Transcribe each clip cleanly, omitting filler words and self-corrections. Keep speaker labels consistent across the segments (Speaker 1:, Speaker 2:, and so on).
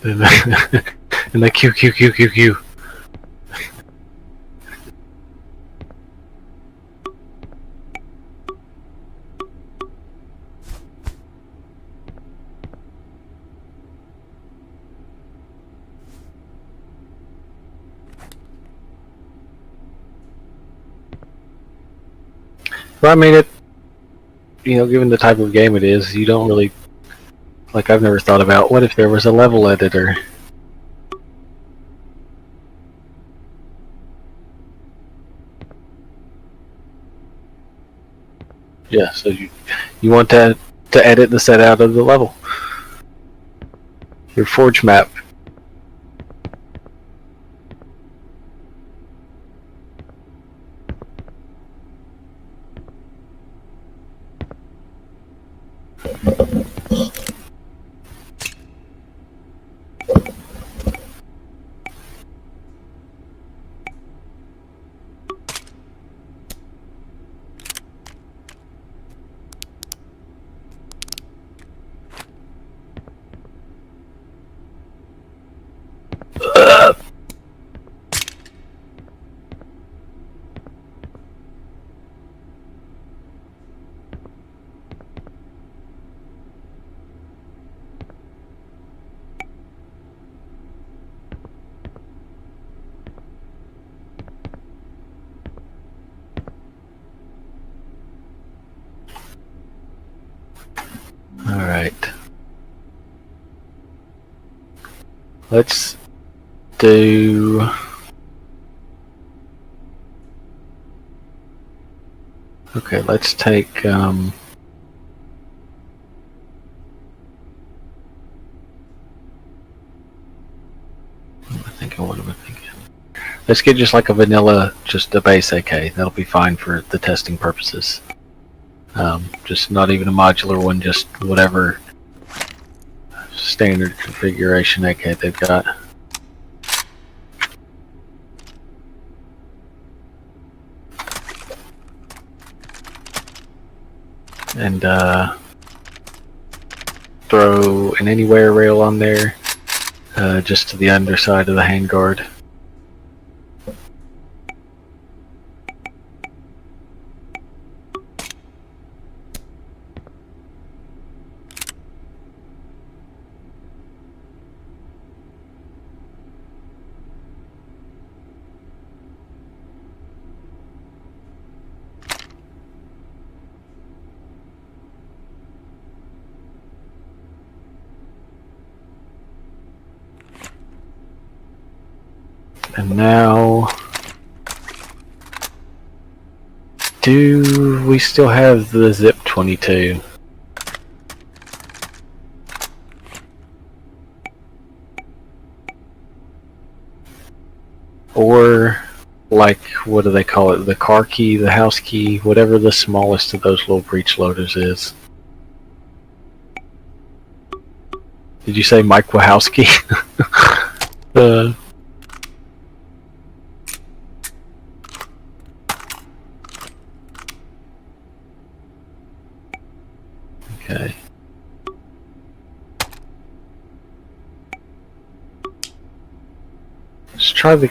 Speaker 1: And the Q. Well, I mean, given the type of game it is, you don't really, like, I've never thought about, what if there was a level editor? Yeah, so you want to edit the set out of the level. Your forge map. Alright. Let's do... Okay, let's take... I think what am I thinking? Let's get just like a vanilla, just a base AK. That'll be fine for the testing purposes. Just not even a modular one, just whatever standard configuration AK they've got. And throw an anywhere rail on there, just to the underside of the handguard. And now, do we still have the Zip 22? Or, like, what do they call it? The car key, the house key, whatever the smallest of those little breech loaders is. Did you say Mike Wachowski? Okay. Let's try the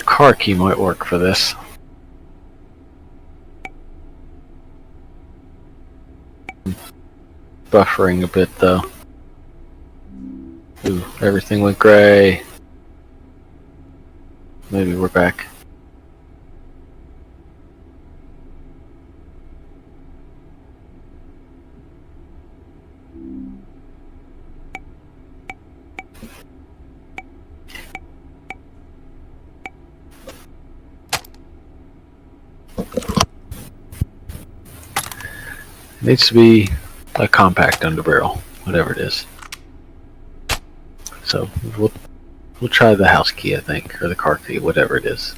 Speaker 1: car key might work for this. Buffering a bit though. Ooh, everything went gray. Maybe we're back. It needs to be a compact underbarrel, whatever it is. So we'll try the house key, I think, or the car key, whatever it is.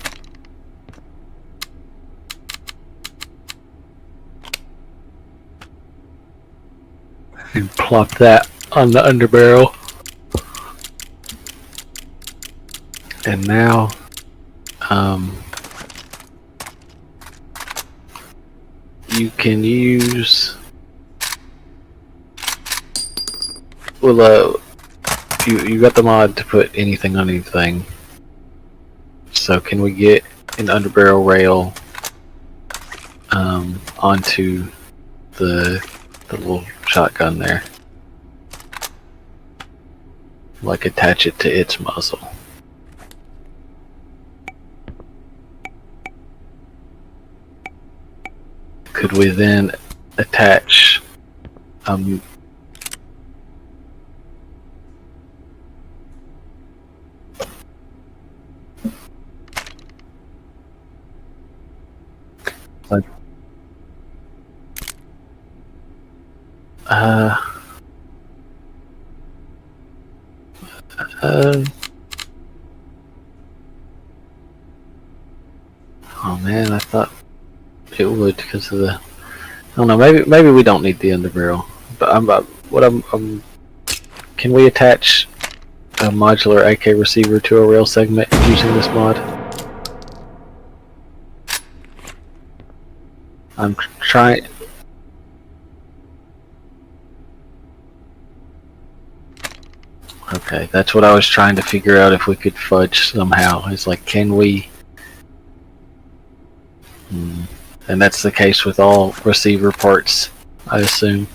Speaker 1: And plop that on the underbarrel. And now, you can use Well, you got the mod to put anything on anything. So can we get an underbarrel rail onto the little shotgun there? Like attach it to its muzzle. Could we then attach like oh man, I thought it would because of the. I don't know. Maybe we don't need the underbarrel. But can we attach a modular AK receiver to a rail segment using this mod? I'm trying. Okay, that's what I was trying to figure out if we could fudge somehow. It's like, can we? And that's the case with all receiver parts, I assume.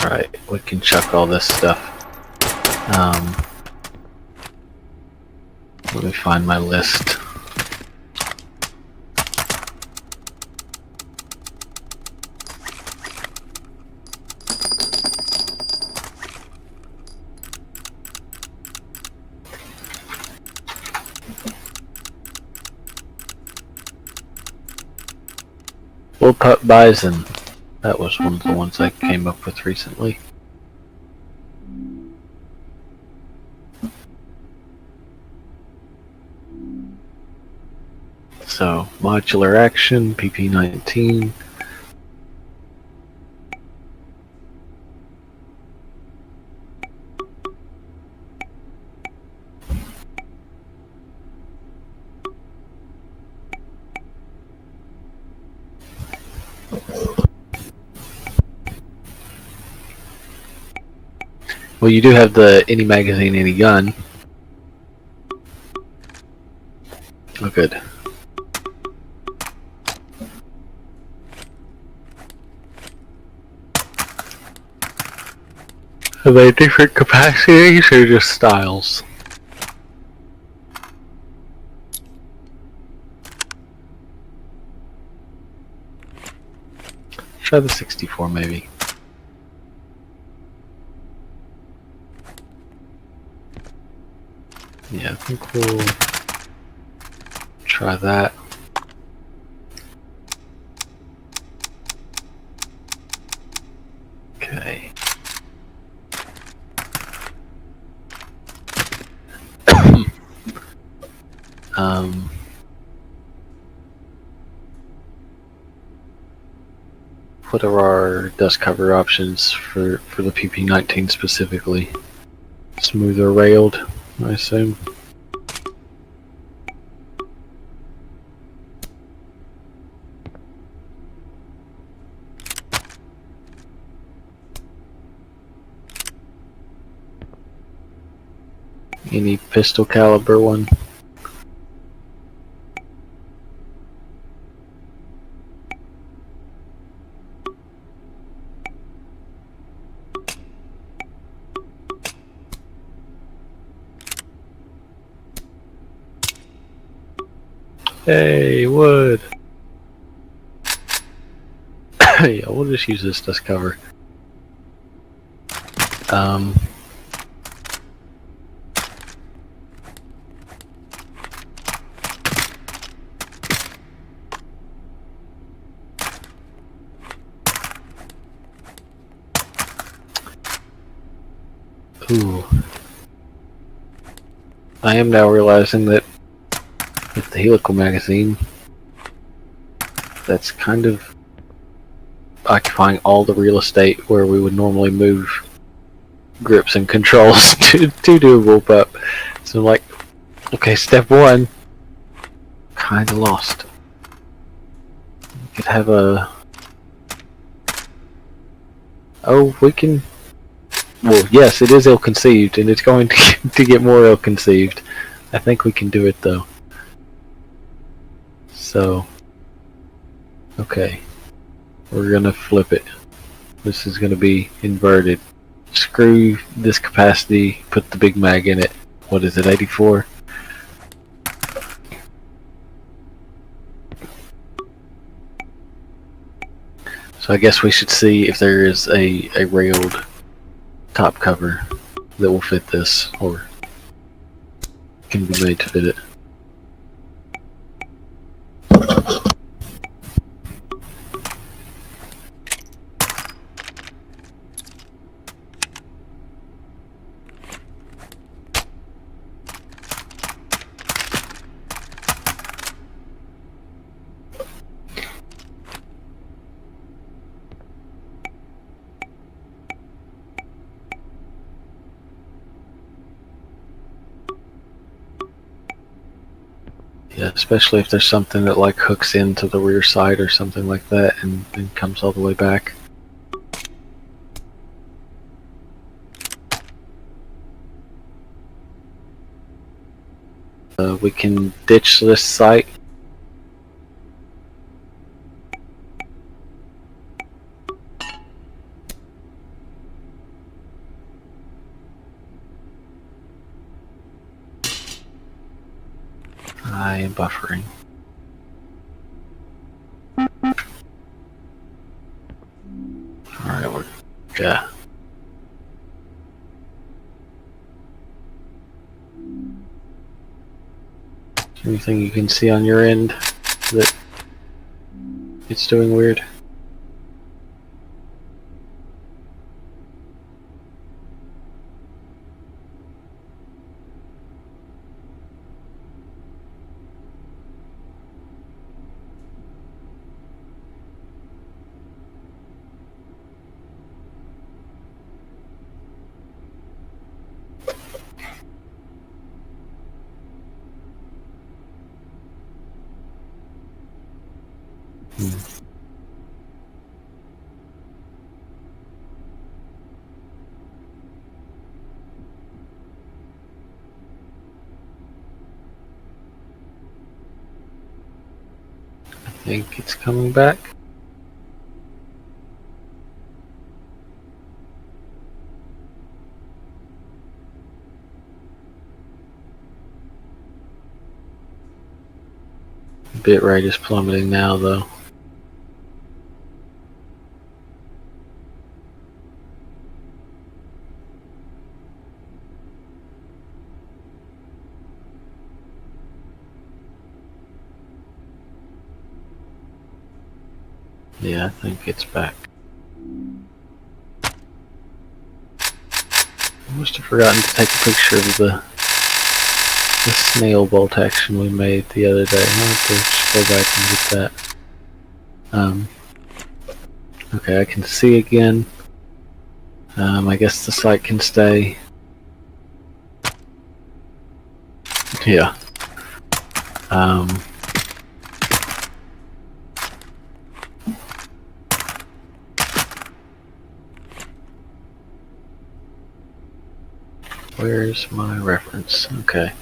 Speaker 1: Alright, we can chuck all this stuff. Let me find my list. Bullpup Bison. That was one of the ones I came up with recently. So, modular action, PP-19. Well, you do have the any magazine, any gun. Oh, good. Are they different capacities or just styles? Try the 64 maybe. Yeah, I think we'll try that. Okay. What are our dust cover options for the PP-19 specifically? Smoother railed, I assume. Any pistol caliber one? Hey, wood! Yeah, we'll just use this dust cover. Ooh. I am now realizing that with the helical magazine, that's kind of occupying all the real estate where we would normally move grips and controls to do a bullpup. So I'm like, okay, step one, kinda lost. We could have a... Oh, we can... Well, yes, it is ill-conceived, and it's going to get more ill-conceived. I think we can do it, though. So... Okay. We're gonna flip it. This is gonna be inverted. Screw this capacity, put the big mag in it. What is it, 84? So I guess we should see if there is a railed top cover that will fit this, or can be made to fit it. Yeah, especially if there's something that like hooks into the rear side or something like that and comes all the way back. We can ditch this site. I am buffering. Alright, yeah. Anything you can see on your end that it's doing weird? I think it's coming back. Bitrate is plummeting now, though. Yeah, I think it's back. I must have forgotten to take a picture of the snail bolt action we made the other day. I'll have to just go back and get that. Okay, I can see again. I guess the site can stay. Yeah. Where's my reference? Okay.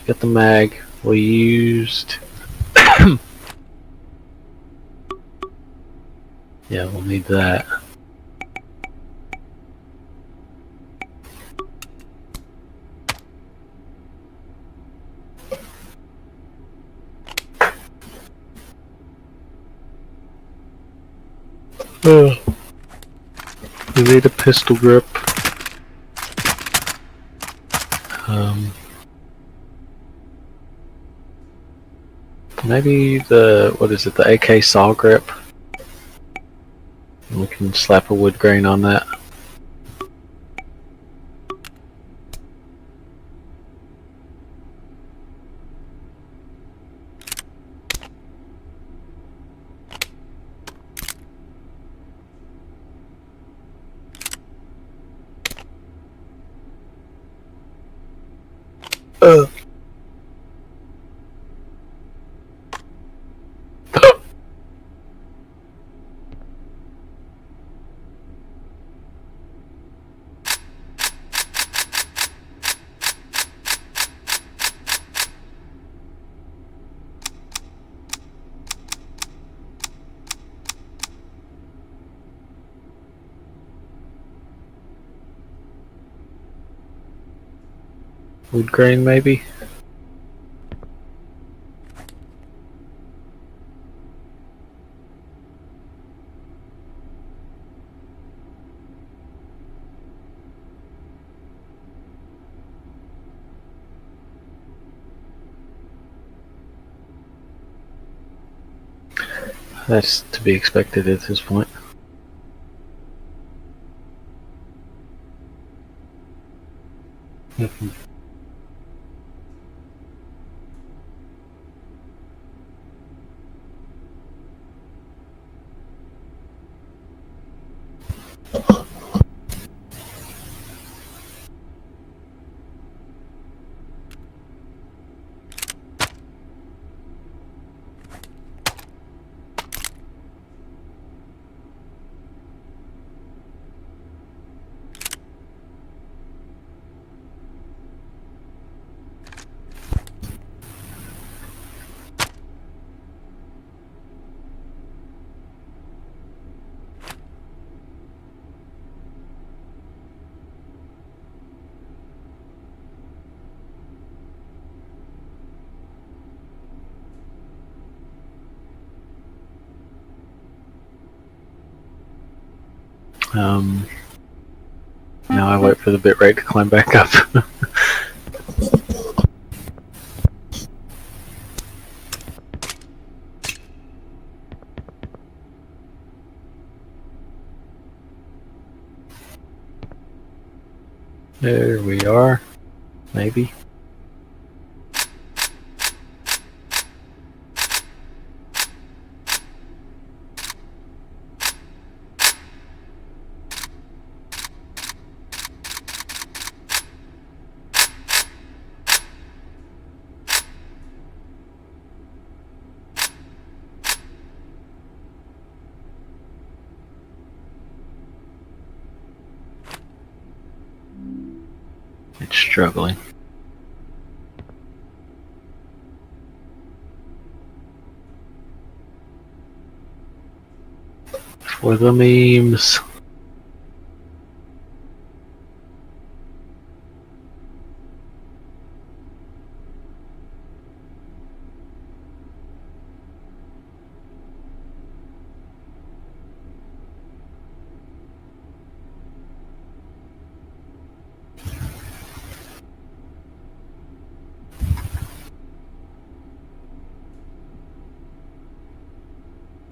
Speaker 1: Got the mag we used. Yeah, we'll need that. We need a pistol grip. Maybe the, what is it, the AK saw grip? We can slap a wood grain on that. Wood grain, maybe? That's to be expected at this point. Now I wait for the bitrate to climb back up. There we are. Maybe. It's struggling. For the memes.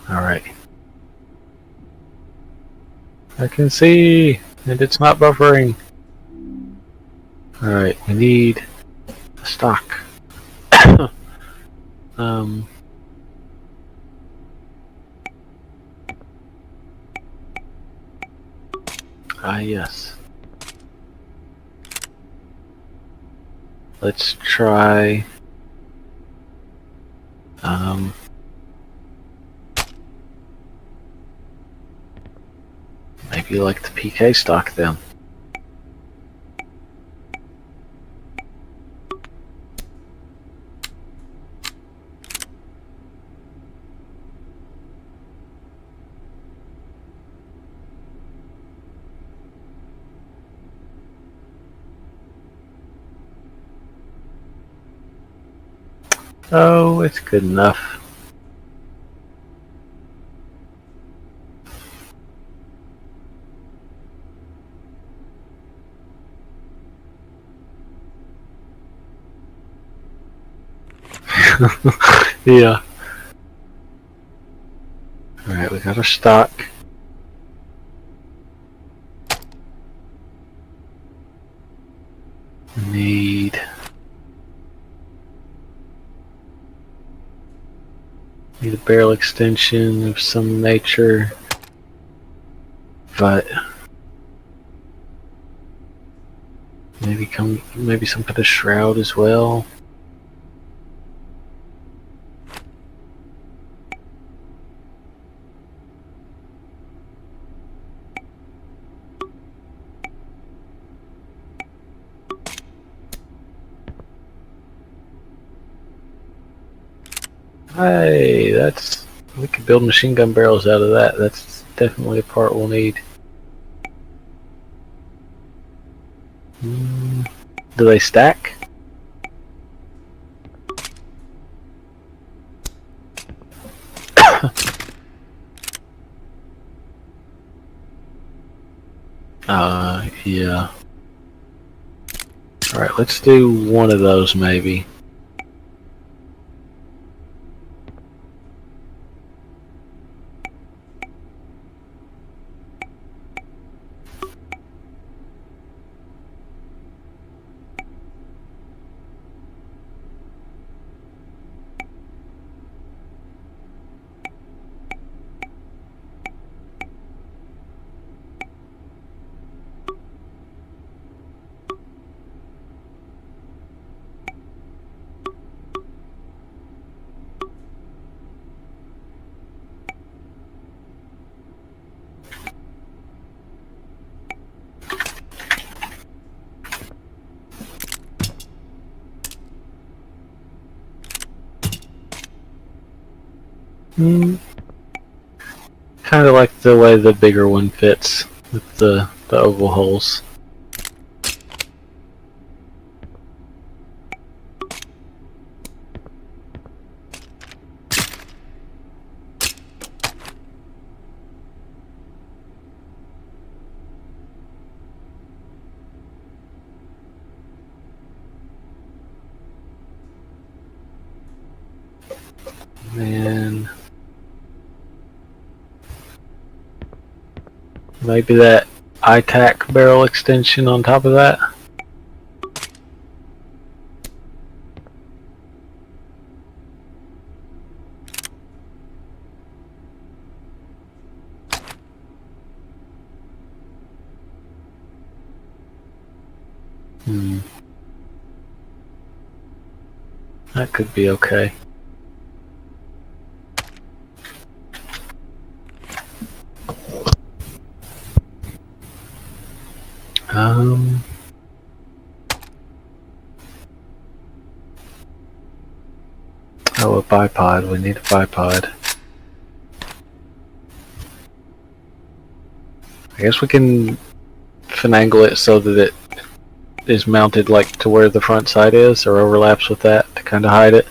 Speaker 1: Alright. I can see, and it's not buffering. Alright, we need a stock. Yes. Let's try maybe like the PK stock then. Oh, it's good enough. Yeah. Alright, we got our stock. We need a barrel extension of some nature, but maybe some kind of shroud as well. Hey, we could build machine gun barrels out of that. That's definitely a part we'll need. Do they stack? Yeah. Alright, let's do one of those maybe. Kind of like the way the bigger one fits with the oval holes. And maybe that ITAC barrel extension on top of that. That could be okay. Oh, a bipod. We need a bipod. I guess we can finagle it so that it is mounted like to where the front side is, or overlaps with that to kind of hide it.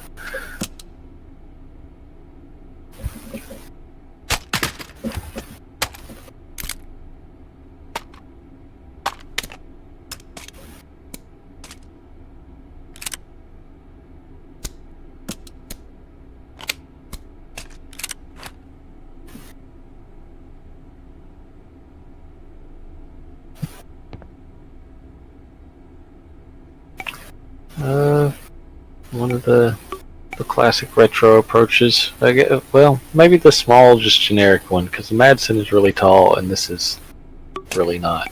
Speaker 1: One of the classic retro approaches. I get, well, maybe the small, just generic one, because the Madsen is really tall, and this is really not.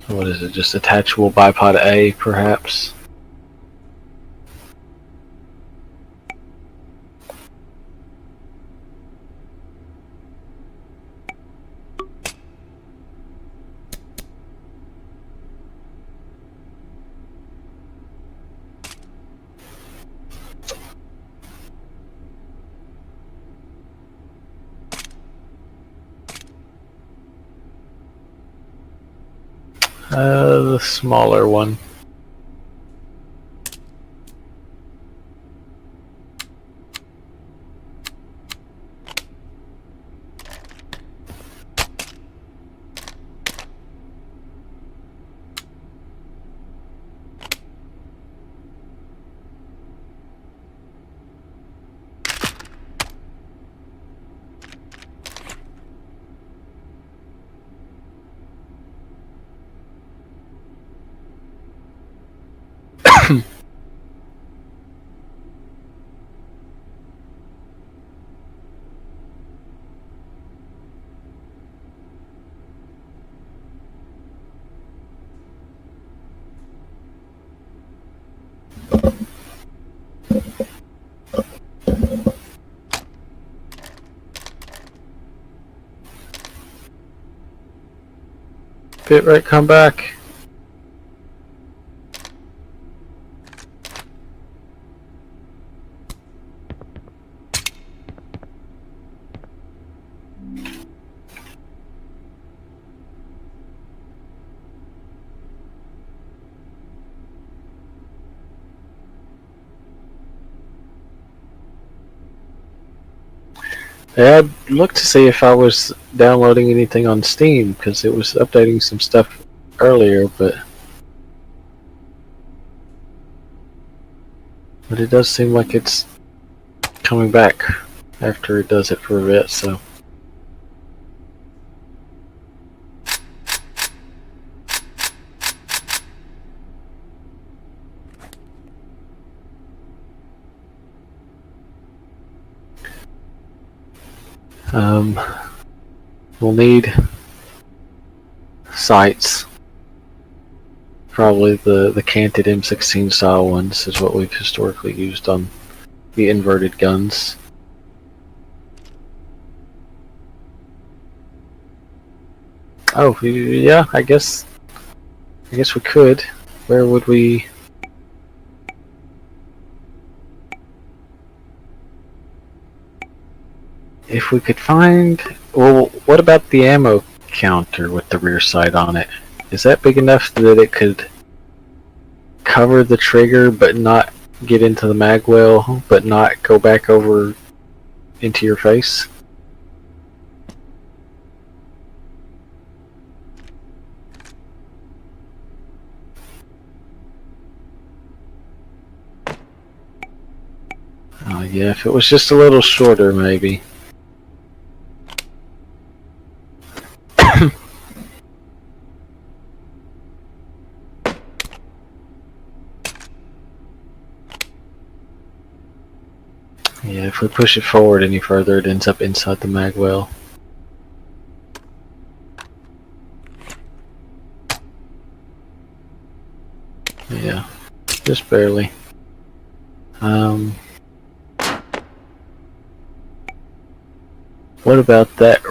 Speaker 1: What is it? Just attachable bipod A, perhaps? The smaller one. Bitrate come back. Yeah, I'd look to see if I was downloading anything on Steam, because it was updating some stuff earlier, but it does seem like it's coming back after it does it for a bit, so. We'll need sights. Probably the canted M16 style ones is what we've historically used on the inverted guns. Oh, yeah, I guess we could. Where would we? If we could find... Well, what about the ammo counter with the rear sight on it? Is that big enough that it could cover the trigger but not get into the mag well, but not go back over into your face? Oh yeah, if it was just a little shorter maybe. Yeah, if we push it forward any further, it ends up inside the mag well. Yeah, just barely. What about that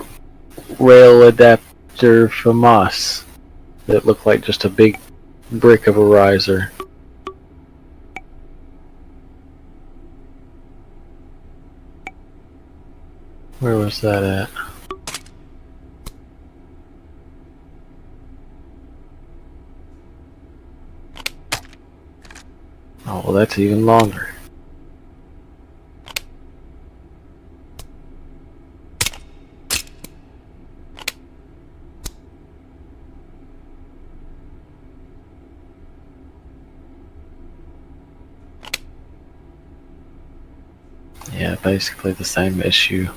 Speaker 1: rail adapter FAMAS that looked like just a big brick of a riser? Where was that at? Oh, well, that's even longer. Yeah, basically the same issue.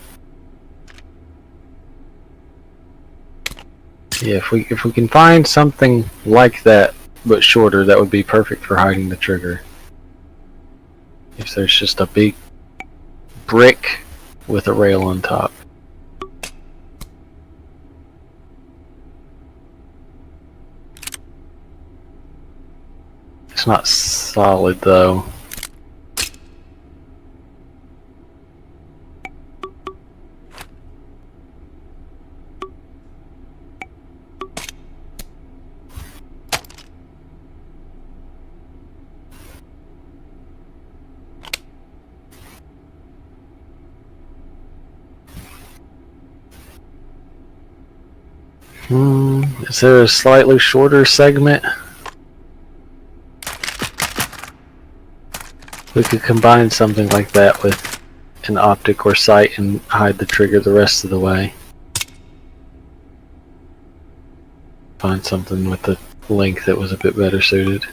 Speaker 1: Yeah, if we can find something like that but shorter, that would be perfect for hiding the trigger. If there's just a big brick with a rail on top. It's not solid though. Is there a slightly shorter segment? We could combine something like that with an optic or sight and hide the trigger the rest of the way. Find something with the length that was a bit better suited.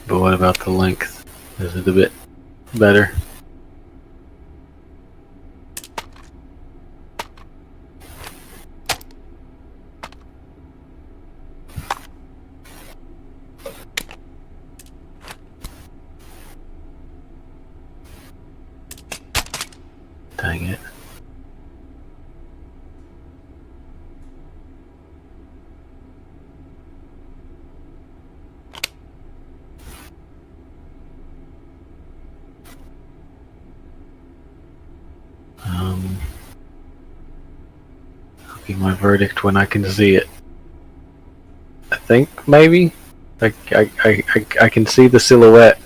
Speaker 1: But what about the length? Is it a bit better? be my verdict when I can see it. I think maybe I can see the silhouette.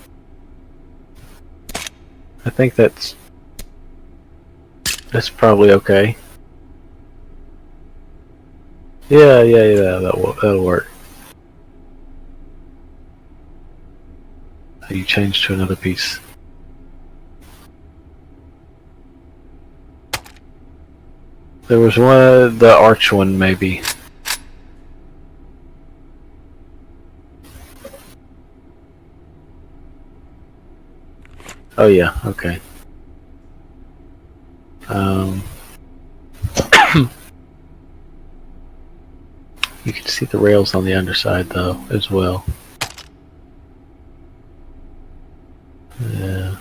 Speaker 1: I think that's probably okay. Yeah, that'll work. You change to another piece. There was one, the arch one maybe. Oh yeah, okay. You can see the rails on the underside though, as well. Yeah.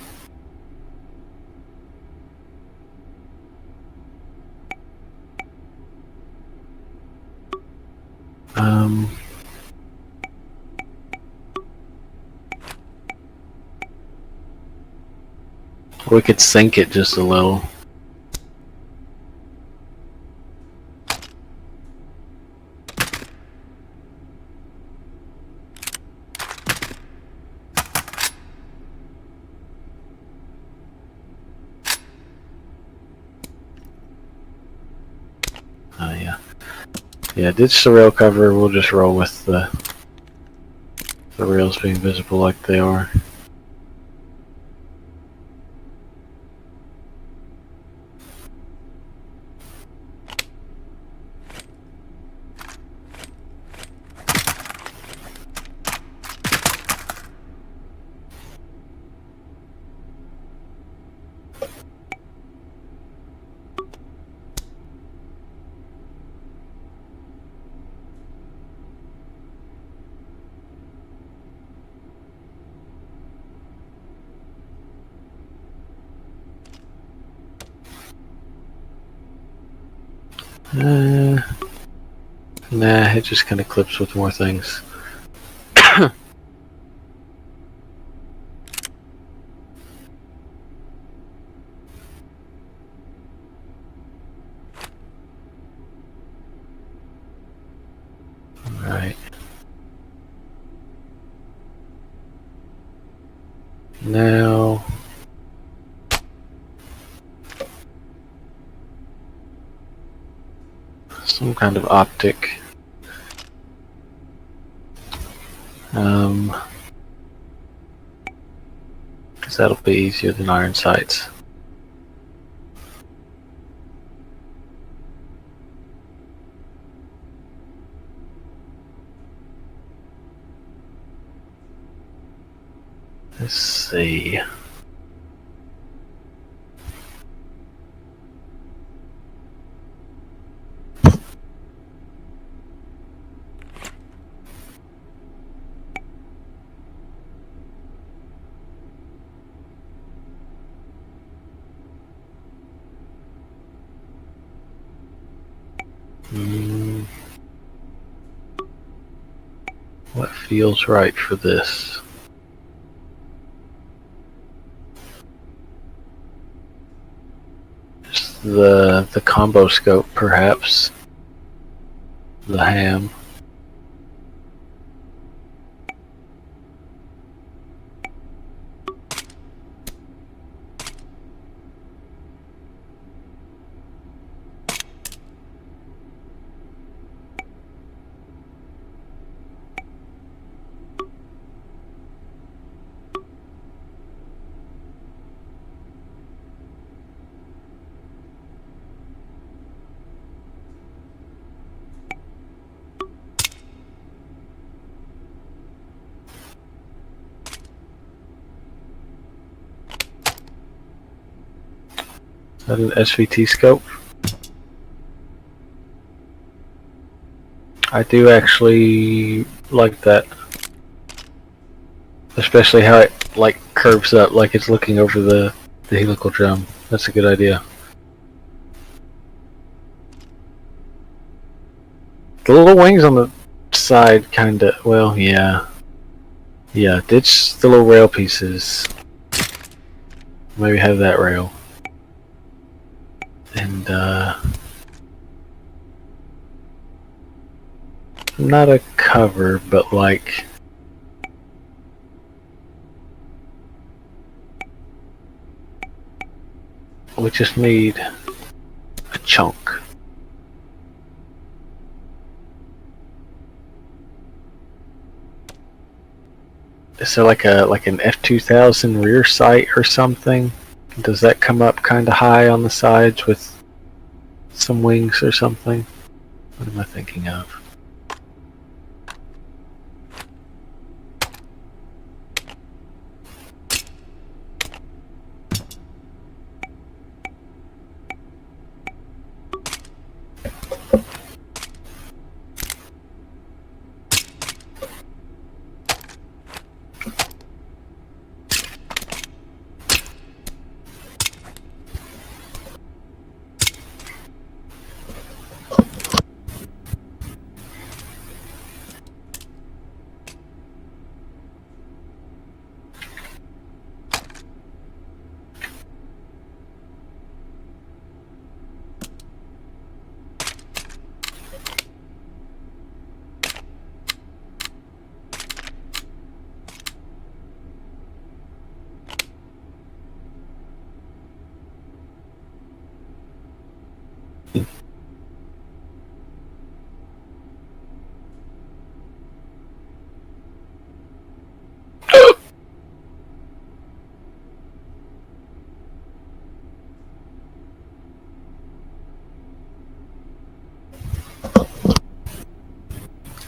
Speaker 1: We could sink it just a little. Yeah, ditch the rail cover. We'll just roll with the rails being visible like they are. Nah, it just kind of clips with more things. Alright. Now... some kind of optic. Because that'll be easier than iron sights. Let's see. What feels right for this? Just the combo scope, perhaps. The ham. Is that an SVT scope? I do actually like that. Especially how it like curves up, like it's looking over the helical drum. That's a good idea. The little wings on the side kinda, well, yeah. Yeah, ditch the little rail pieces. Maybe have that rail. And not a cover, but like we just need a chunk. Is there like an F2000 rear sight or something? Does that come up kind of high on the sides with some wings or something? What am I thinking of?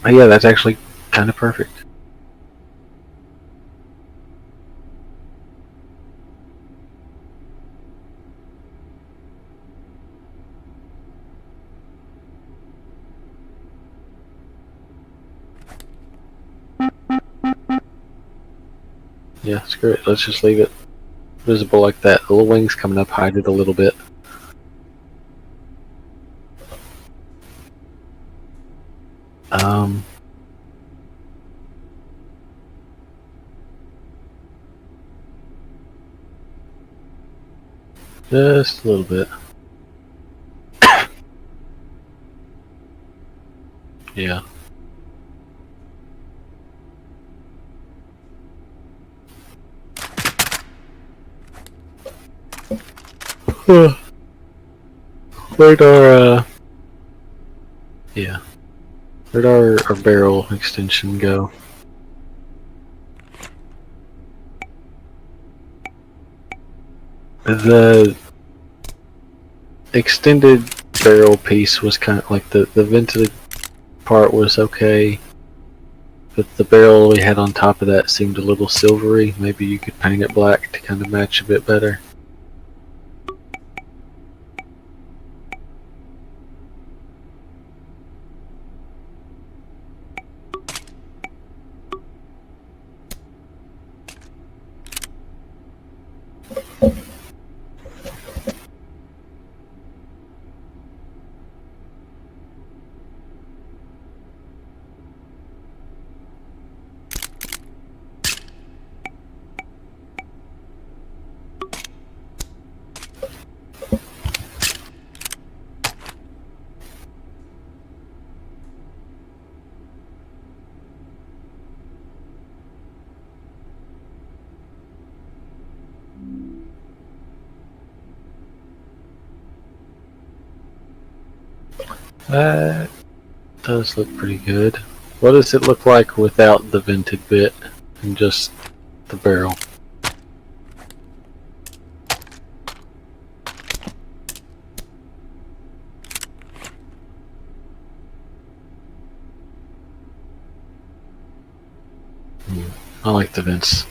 Speaker 1: Oh, yeah, that's actually kind of perfect. Yeah, screw it. Let's just leave it visible like that. The little wings coming up hide it a little bit. Just a little bit. Yeah. Where'd our yeah. Where'd our barrel extension go? The extended barrel piece was kind of like the vented part was okay, but the barrel we had on top of that seemed a little silvery. Maybe you could paint it black to kind of match a bit better. That does look pretty good. What does it look like without the vented bit and just the barrel? I like the vents.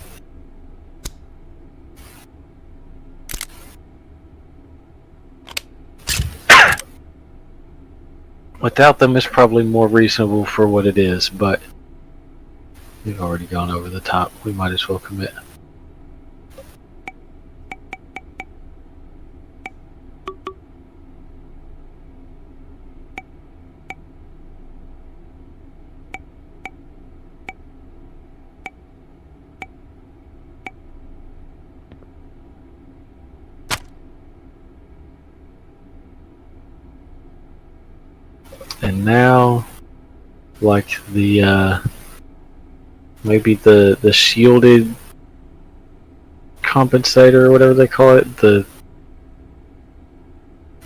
Speaker 1: Without them is probably more reasonable for what it is, but we've already gone over the top. We might as well commit. And now like the maybe the shielded compensator or whatever they call it, the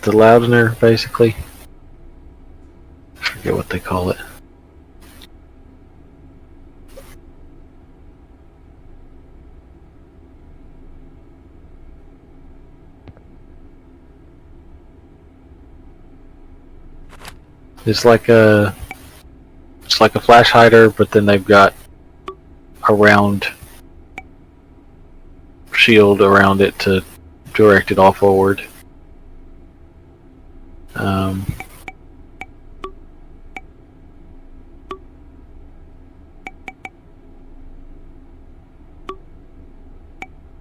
Speaker 1: loudener, basically. I forget what they call it. It's like a flash hider, but then they've got a round shield around it to direct it all forward.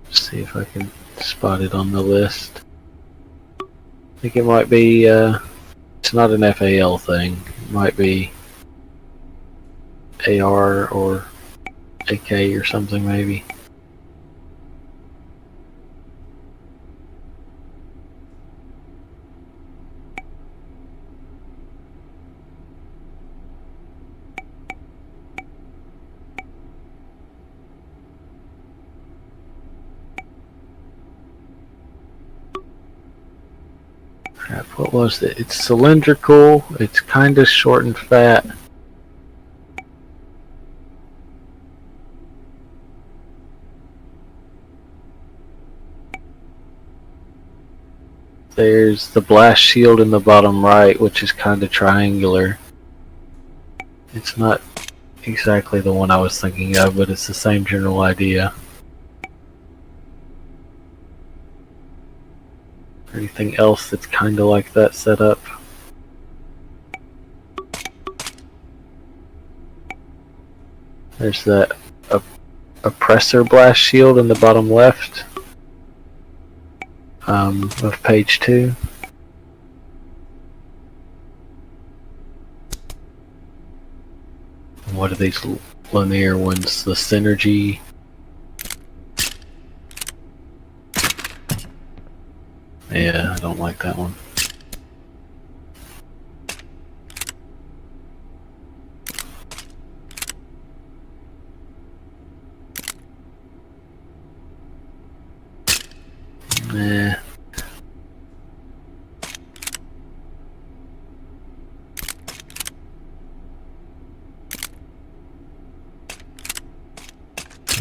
Speaker 1: See if I can spot it on the list. I think it might be, it's not an FAL thing. It might be AR or AK or something, maybe. Crap, what was it? It's cylindrical, it's kind of short and fat. There's the blast shield in the bottom right, which is kind of triangular. It's not exactly the one I was thinking of, but it's the same general idea. Anything else that's kind of like that setup? There's that oppressor blast shield in the bottom left of page 2. What are these linear ones? The synergy. Yeah, I don't like that one. Nah.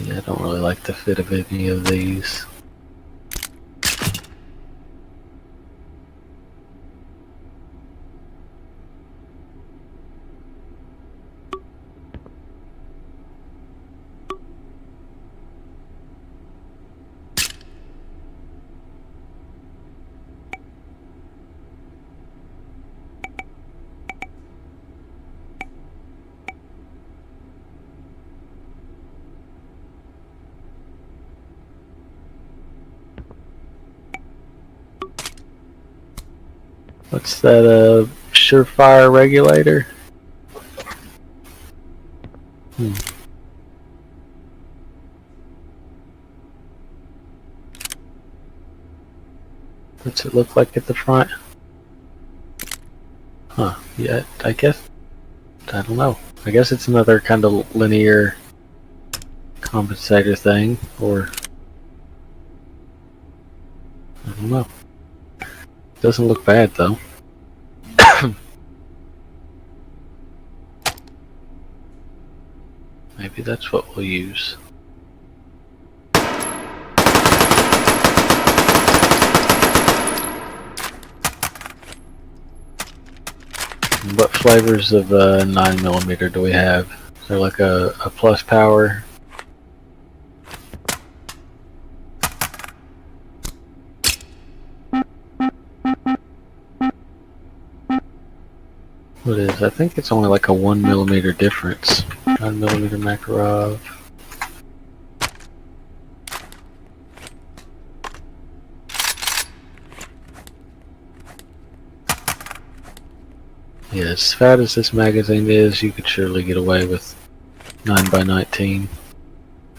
Speaker 1: Yeah, I don't really like the fit of any of these. What's that, surefire regulator? What's it look like at the front? Huh, yeah, I guess, I don't know. I guess it's another kind of linear compensator thing, or I don't know. Doesn't look bad though. Maybe that's what we'll use. What flavors of 9mm do we have? Is there like a plus power? What is? I think it's only like a 1mm difference. 9mm Makarov. Yeah, as fat as this magazine is, you could surely get away with 9x19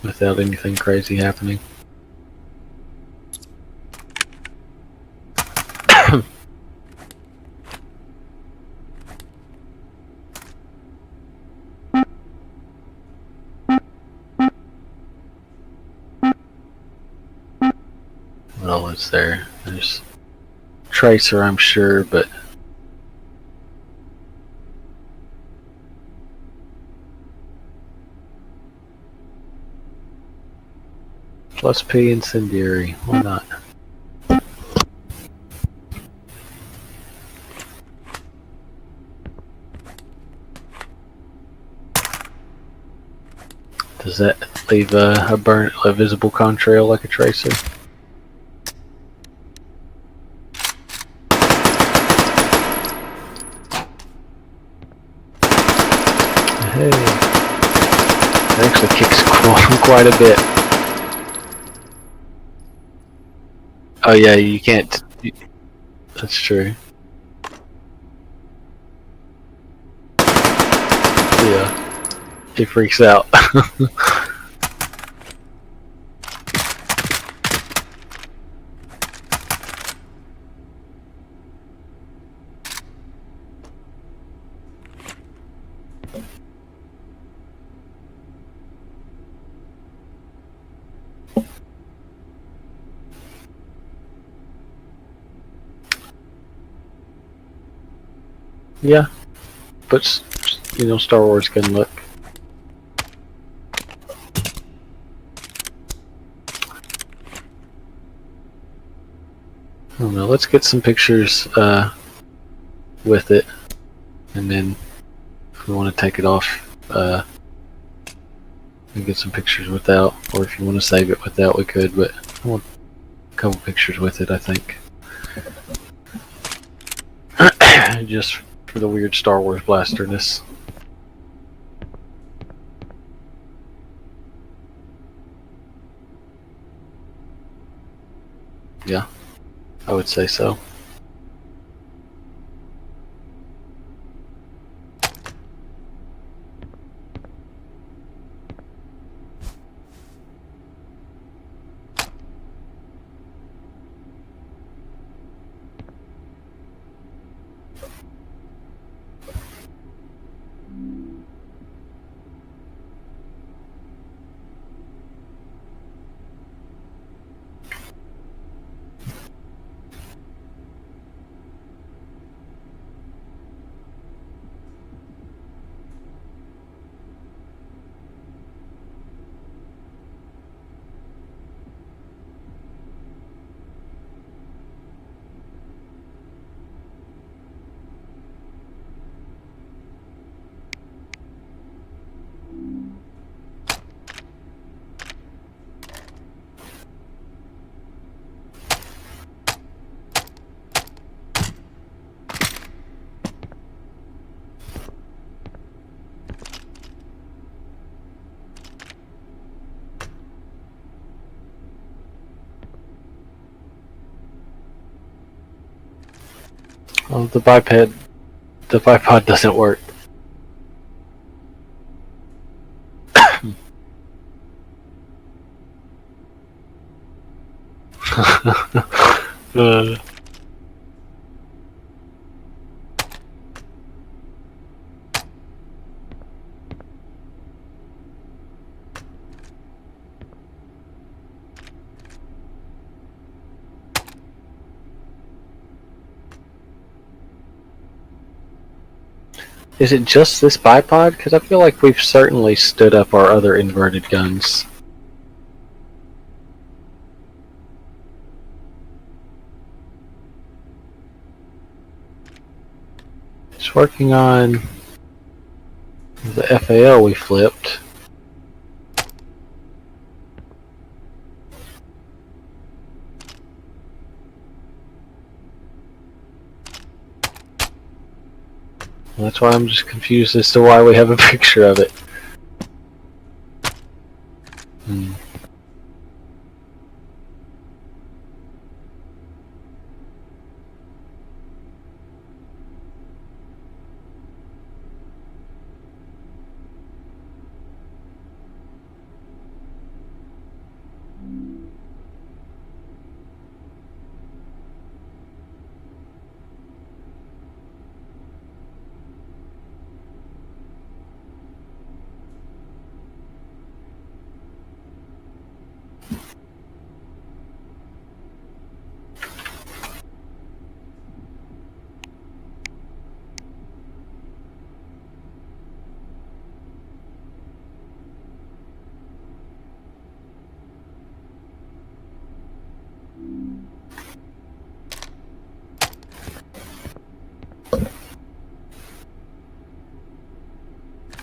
Speaker 1: without anything crazy happening. What all is there? There's Tracer, I'm sure, but plus P incendiary. Why not? Does that leave a visible contrail like a tracer? Hey, it actually kicks quite a bit. Oh yeah, you can't. That's true. Yeah, he freaks out. Yeah, but you know, Star Wars can look. I don't know. Let's get some pictures with it, and then if we want to take it off, we get some pictures without. Or if you want to save it without, we could. But I want a couple pictures with it, I think, just for the weird Star Wars blasterness. Yeah, I would say so. Well, the bipod doesn't work. Is it just this bipod? Because I feel like we've certainly stood up our other inverted guns. It's working on the FAL we flipped. That's why I'm just confused as to why we have a picture of it.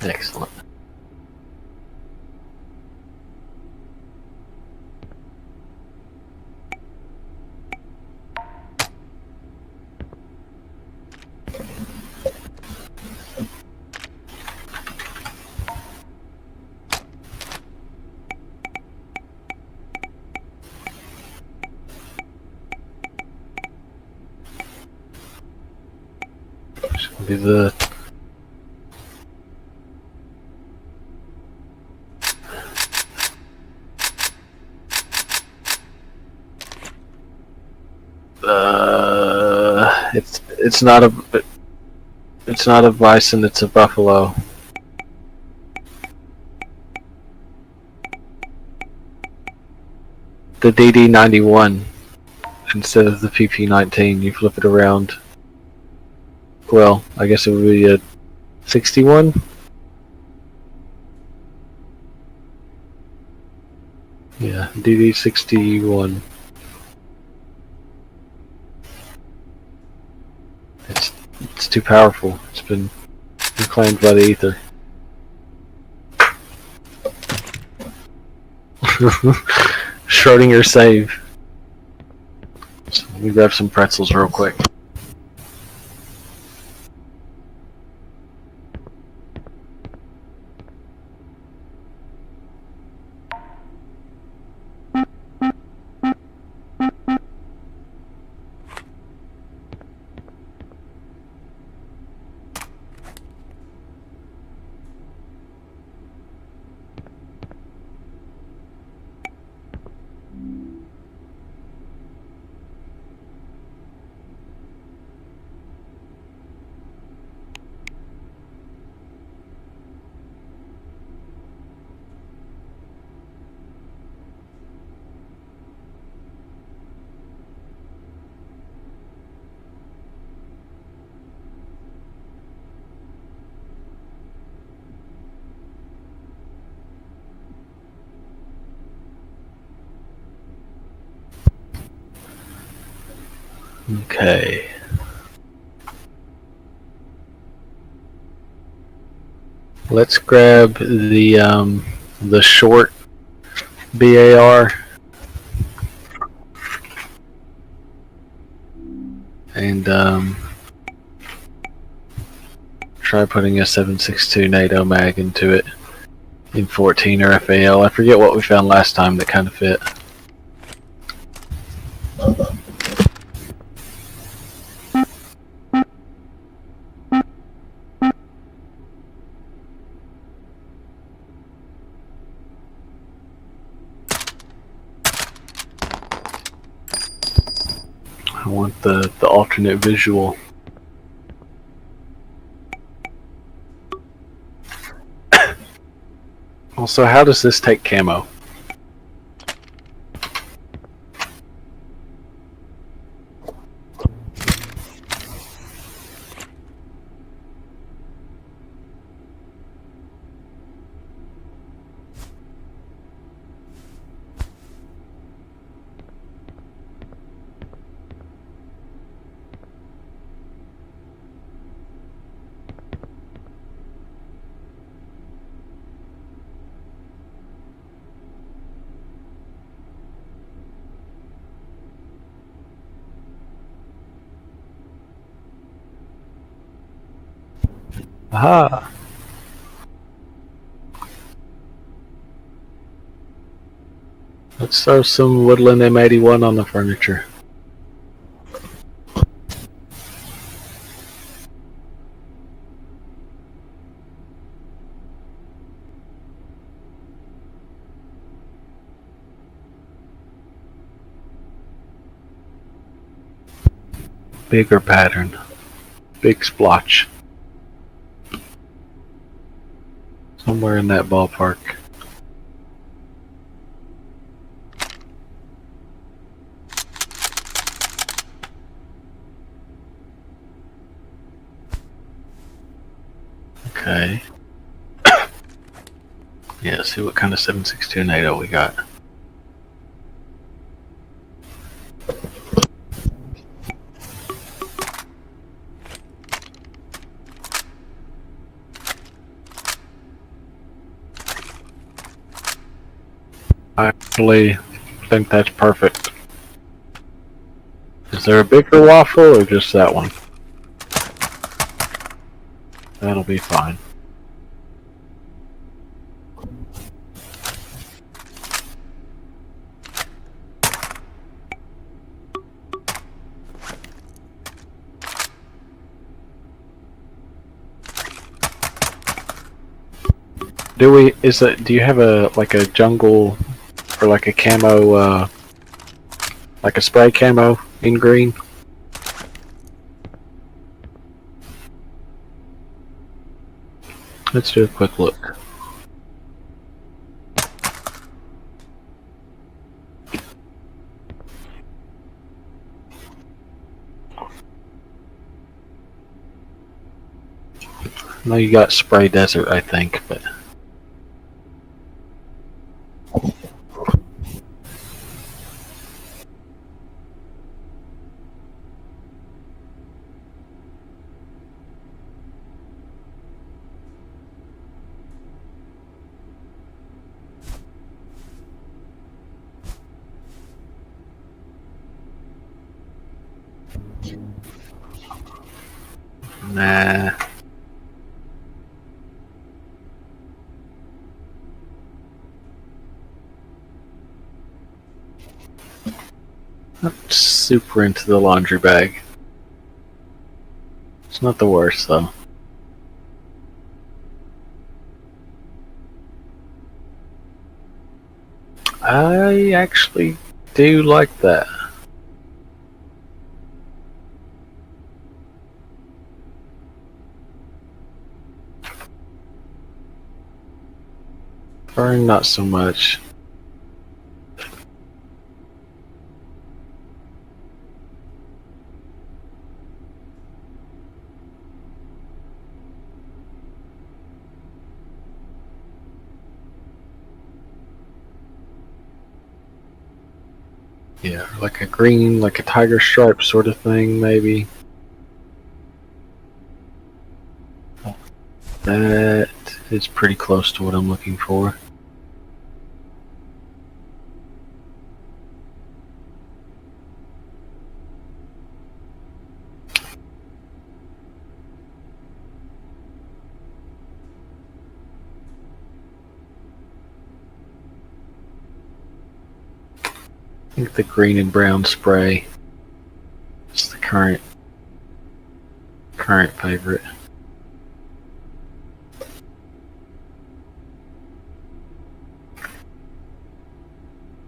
Speaker 1: Excellent. Should be the it's not a bison, it's a buffalo. The DD91 instead of the PP19, you flip it around. Well, I guess it would be a 61. Yeah, DD61. It's too powerful. It's been reclaimed by the ether. Schrodinger save. So let me grab some pretzels real quick. Okay. Let's grab the short BAR and try putting a 7.62 NATO mag into it in 14 or FAL. I forget what we found last time that kind of fit. I want the alternate visual. Also, how does this take camo? Aha! Let's throw some Woodland M81 on the furniture. Bigger pattern. Big splotch. Somewhere in that ballpark. Okay. Yeah, see what kind of 7.62 NATO we got. I actually think that's perfect. Is there a bigger waffle or just that one? That'll be fine. Do you have like a jungle or like a camo, like a spray camo in green? Let's do a quick look. No, you got spray desert, I think, but. Nah. Not super into the laundry bag. It's not the worst, though. I actually do like that. Burn, not so much. Yeah, like a green, like a tiger stripe sort of thing, maybe. That is pretty close to what I'm looking for. I think the green and brown spray is the current favorite.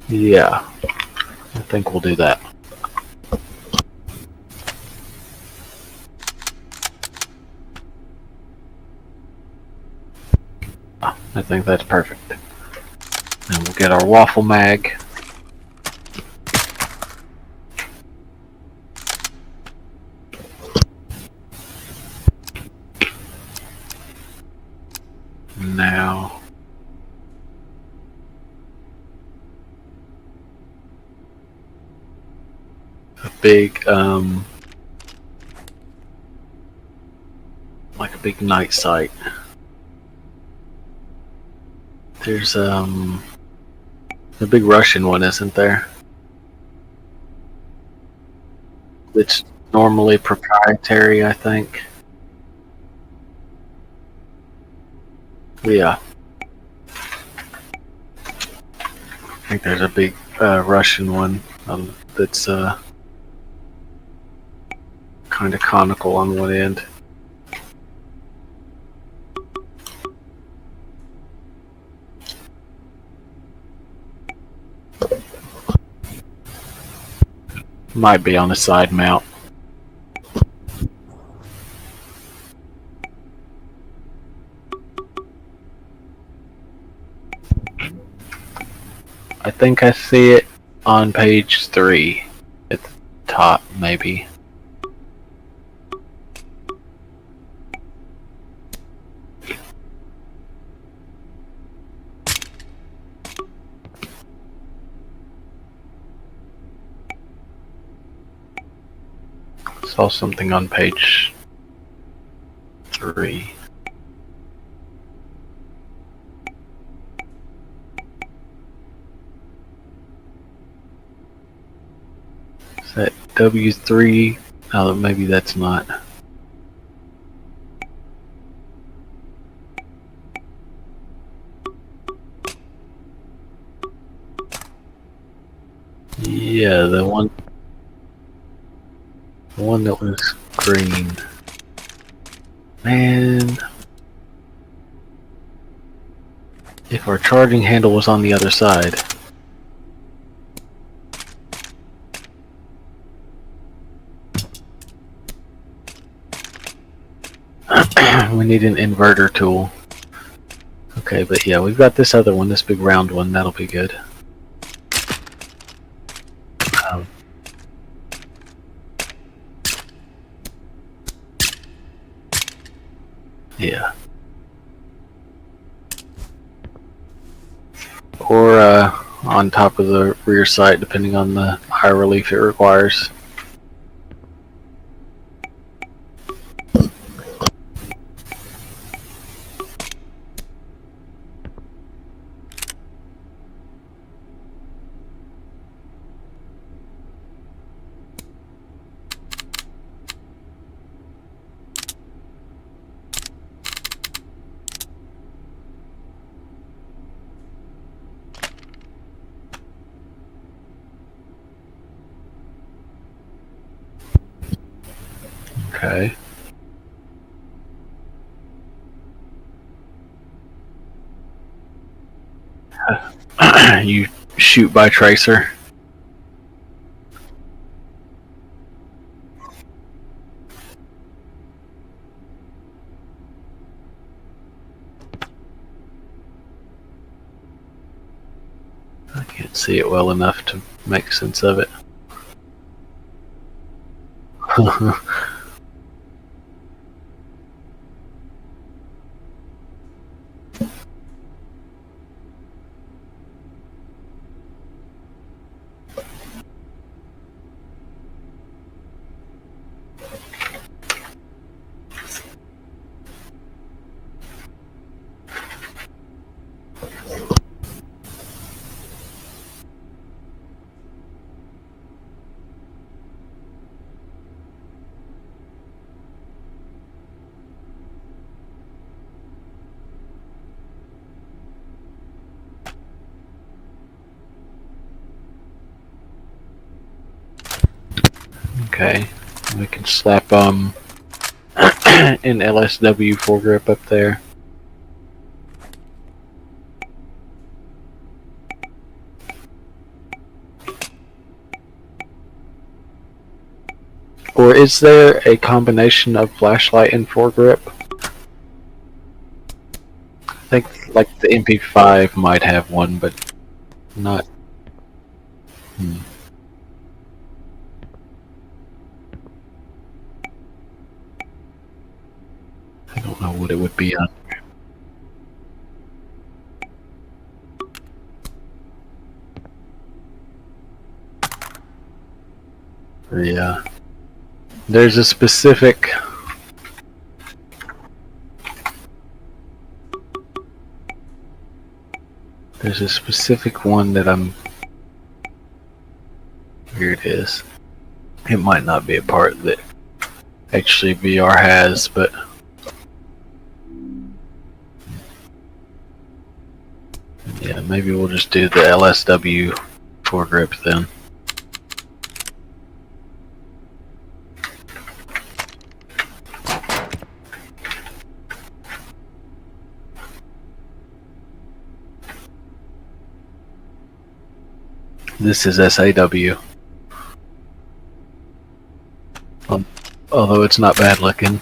Speaker 1: Yeah, I think we'll do that. I think that's perfect. And we'll get our waffle mag. Now, a big, like a big night sight. There's, a big Russian one, isn't there? It's normally proprietary, I think. Yeah. I think there's a big Russian one that's kind of conical on one end. Might be on a side mount. I think I see it on page 3 at the top, maybe. Saw something on page 3. Is that W3? Oh, maybe that's not. Yeah, the one that was green. Man, if our charging handle was on the other side. We need an inverter tool. Okay, but yeah, we've got this other one, this big round one, that'll be good. Yeah. Or on top of the rear sight, depending on the high relief it requires. Okay. You shoot by tracer. I can't see it well enough to make sense of it. Okay, we can slap an LSW foregrip up there. Or is there a combination of flashlight and foregrip? I think like the MP5 might have one, but not. I don't know what it would be on. Yeah. There's a specific one that I'm. Here it is. It might not be a part that actually VR has, but yeah, maybe we'll just do the LSW foregrip then. This is SAW. Although it's not bad looking.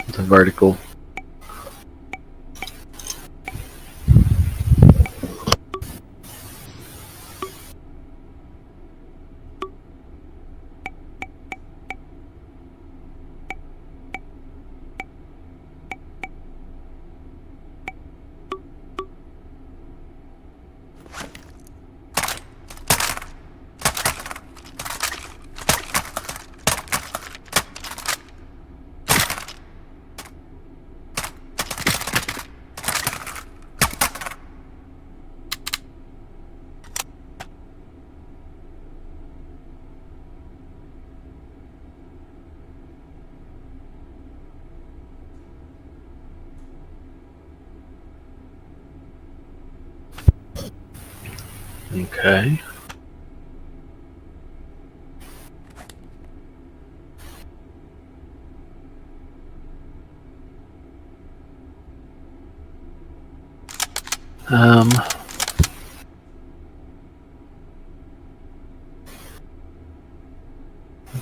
Speaker 1: It's a vertical. Okay.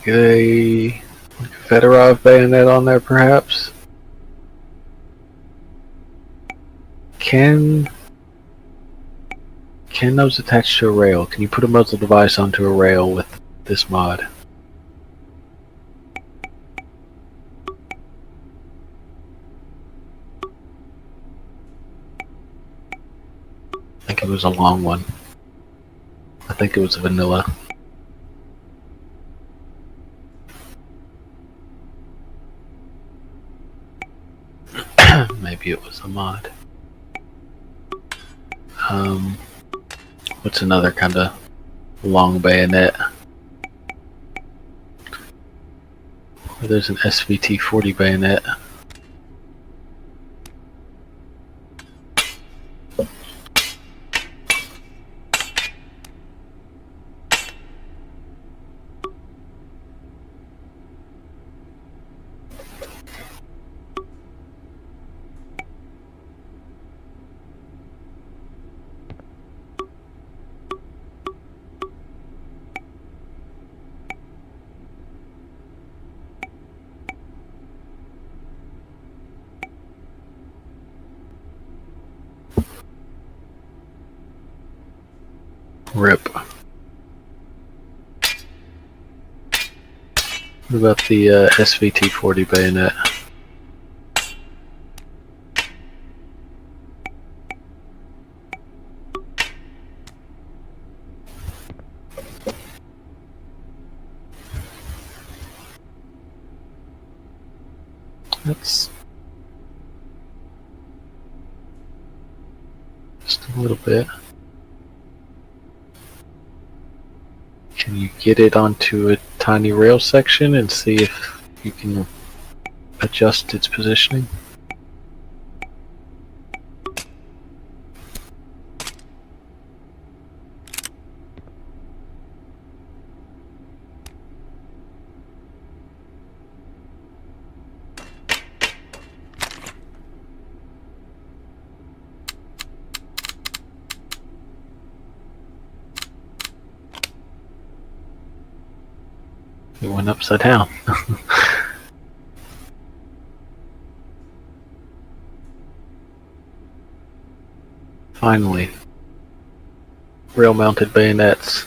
Speaker 1: Get a Fedorov bayonet on there, perhaps. Can those attach to a rail? Can you put a muzzle device onto a rail with this mod? I think it was a long one. I think it was a vanilla. Maybe it was a mod. What's another kind of long bayonet? There's an SVT-40 bayonet. Rip. What about the SVT-40 bayonet? That's just a little bit. Can you get it onto a tiny rail section and see if you can adjust its positioning? It went upside down. Finally. Rail-mounted bayonets.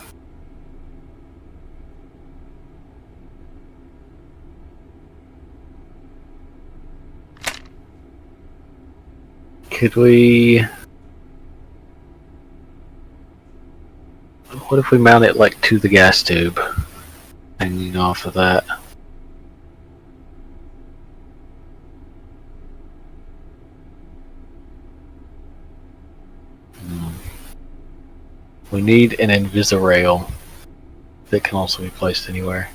Speaker 1: Could we... What if we mount it like to the gas tube? Hanging off of that. We need an Invisirail that can also be placed anywhere.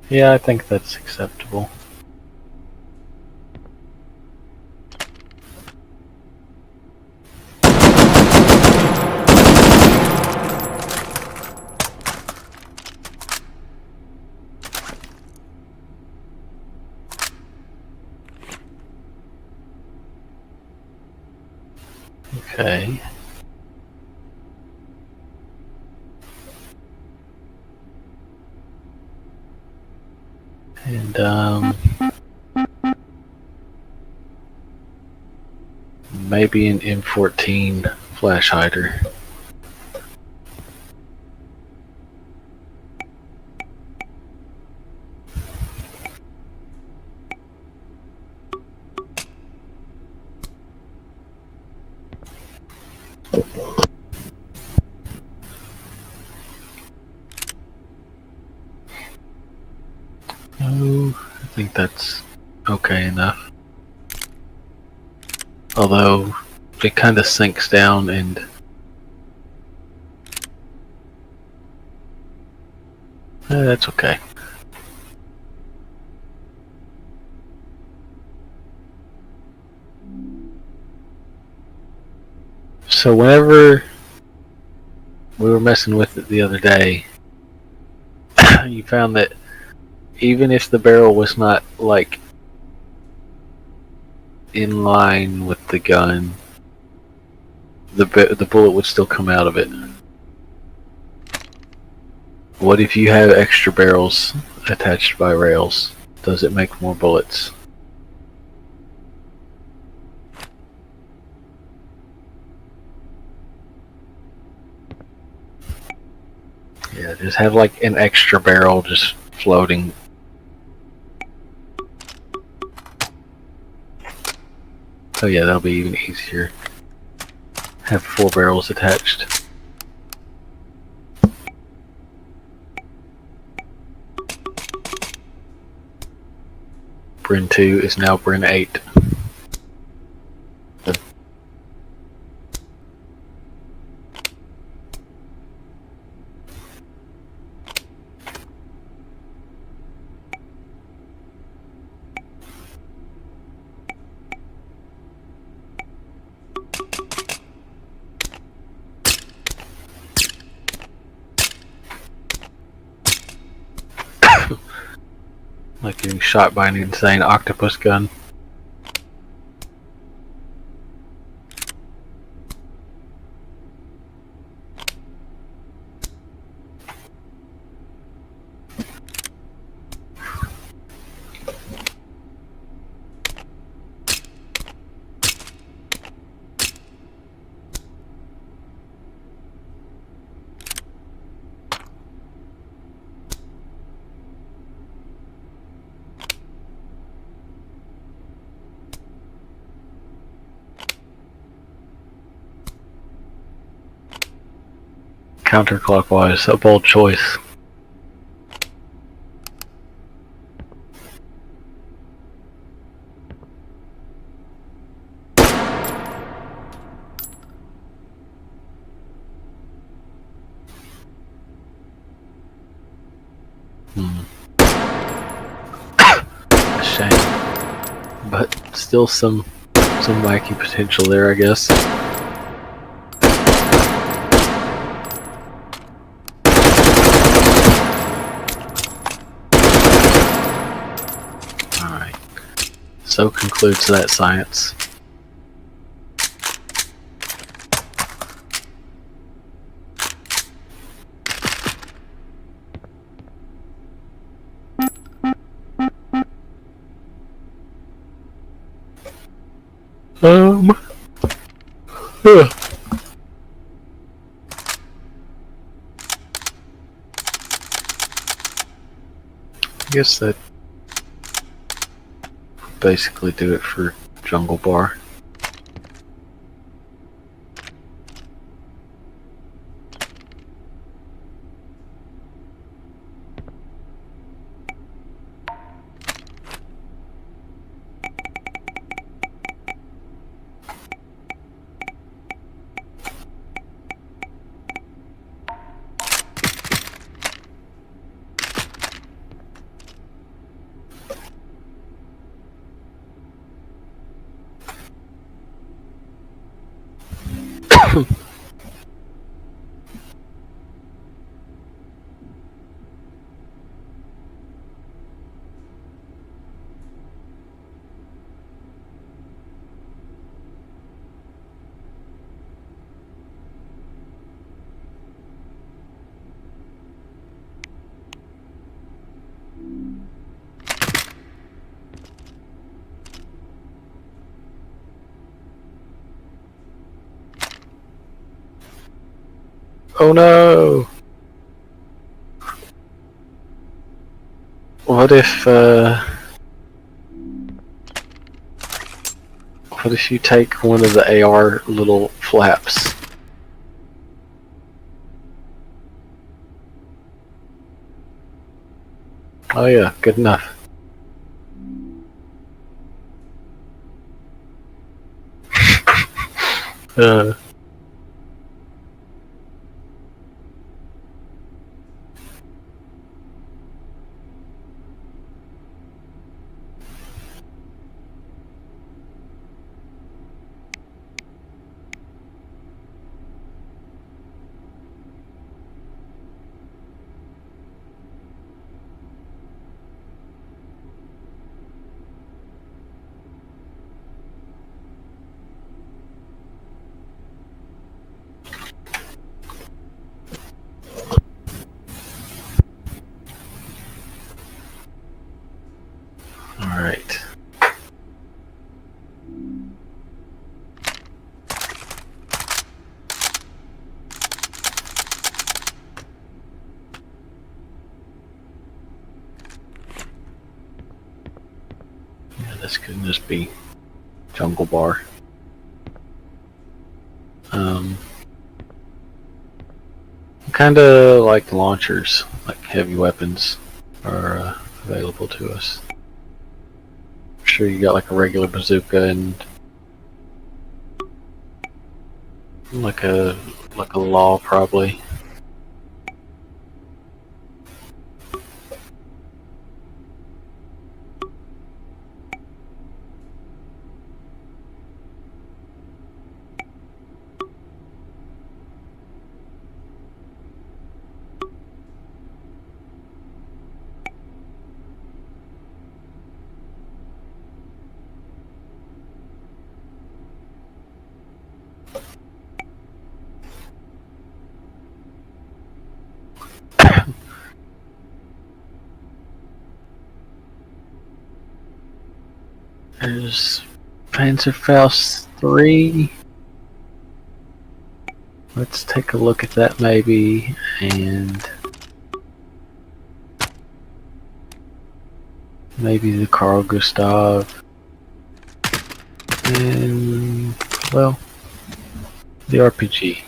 Speaker 1: Yeah, I think that's acceptable. Okay. And maybe an M14 flash hider. Oh, I think that's okay enough. Although it kind of sinks down and that's okay. So whenever we were messing with it the other day, you found that even if the barrel was not like in line with the gun, the bullet would still come out of it. What if you have extra barrels attached by rails? Does it make more bullets? Yeah, just have like an extra barrel just floating. Oh yeah, that'll be even easier. Have 4 barrels attached. Brin 2 is now Brin 8. Like getting shot by an insane octopus gun. Counterclockwise, a bold choice. A shame, but still some wacky potential there, I guess. Alright, so concludes that science. I guess that basically do it for Jungle Bar. Oh no! What if you take one of the AR little flaps? Oh yeah, good enough. Alright. Yeah, this could just be jungle bar. Kinda like launchers, like heavy weapons are available to us. I'm sure you got like a regular bazooka and like a law probably. There's Panzerfaust 3. Let's take a look at that maybe, and maybe the Carl Gustav, and well, the RPG.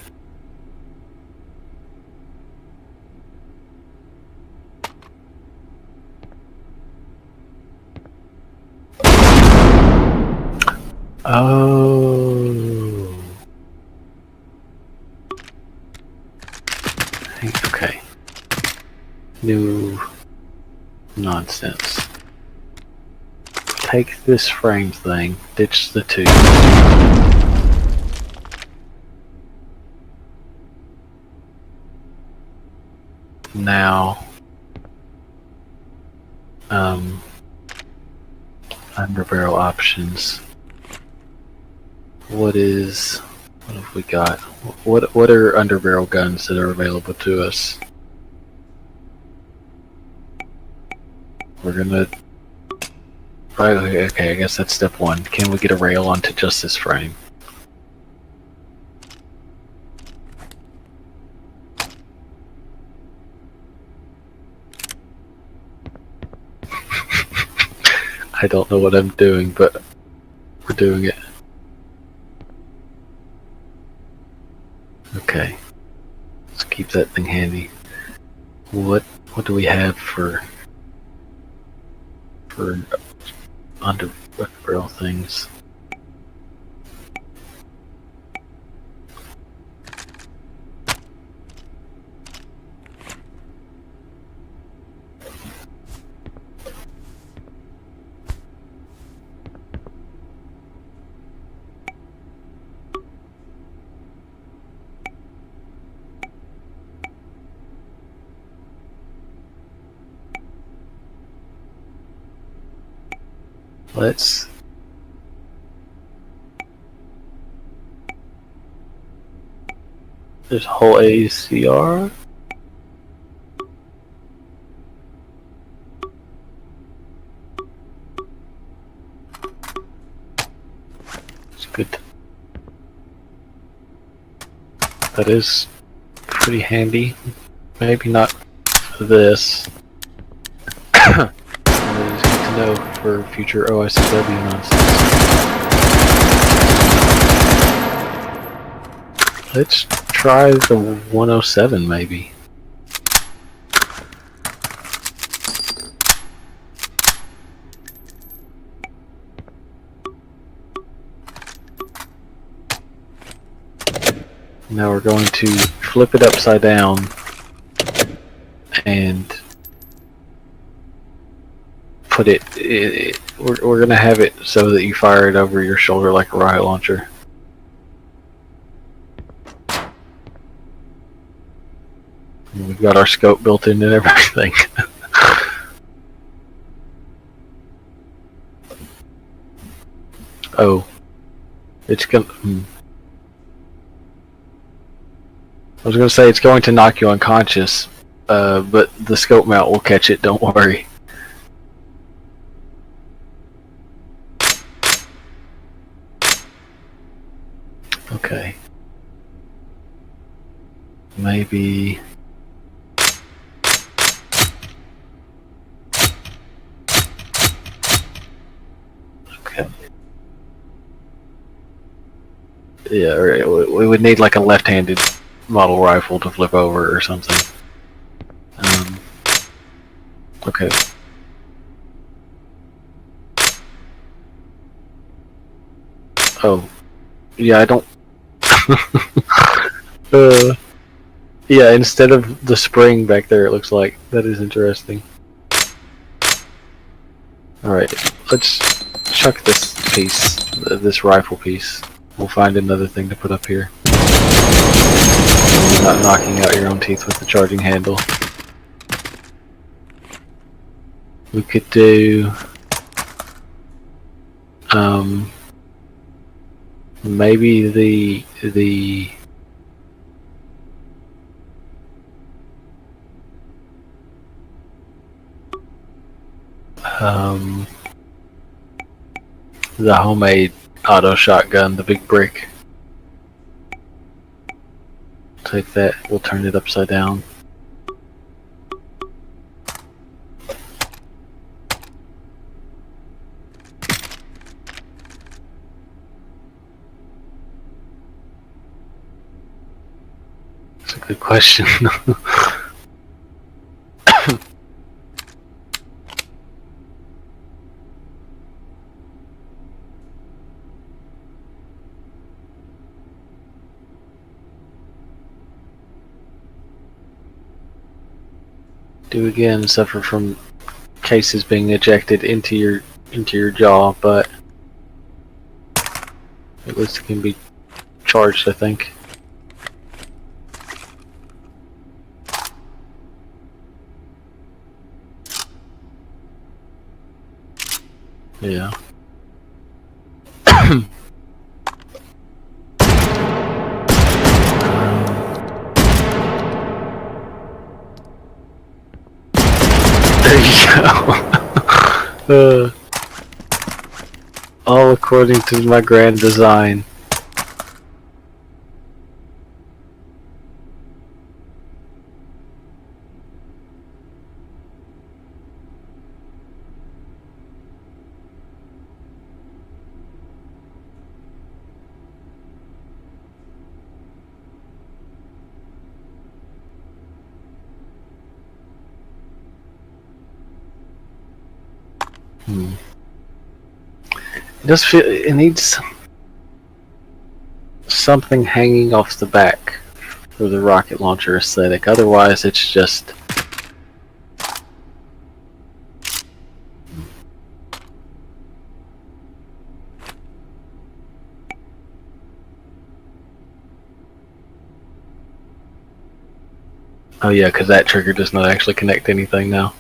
Speaker 1: Oh. Okay. New nonsense. Take this frame thing, ditch the 2. Now, underbarrel options. What have we got? What are underbarrel guns that are available to us? We're gonna. Right, okay, I guess that's step 1. Can we get a rail onto just this frame? I don't know what I'm doing, but we're doing it. Okay, let's keep that thing handy. What do we have for underbarrel things? There's a whole ACR. It's good. That is pretty handy. Maybe not this. It's good to know for future OSW nonsense. Let's try the 107 maybe. Now we're going to flip it upside down and put it, we're going to have it so that you fire it over your shoulder like a rocket launcher. We've got our scope built in and everything. Oh, it's gonna. I was gonna say it's going to knock you unconscious, but the scope mount will catch it. Don't worry. Okay. Maybe. Okay. Yeah, we would need like a left-handed model rifle to flip over or something. Okay. Oh, yeah, I don't. Yeah, instead of the spring back there, it looks like. That is interesting. Alright, let's chuck this piece, this rifle piece. We'll find another thing to put up here. Not knocking out your own teeth with the charging handle. We could do... maybe the homemade auto shotgun, the big brick. Take that, we'll turn it upside down. That's a good question. Do again suffer from cases being ejected into your jaw, but at least it can be charged, I think. Yeah. There you go. All according to my grand design. It does feel it needs something hanging off the back for the rocket launcher aesthetic. Otherwise, it's just oh yeah, because that trigger does not actually connect to anything now.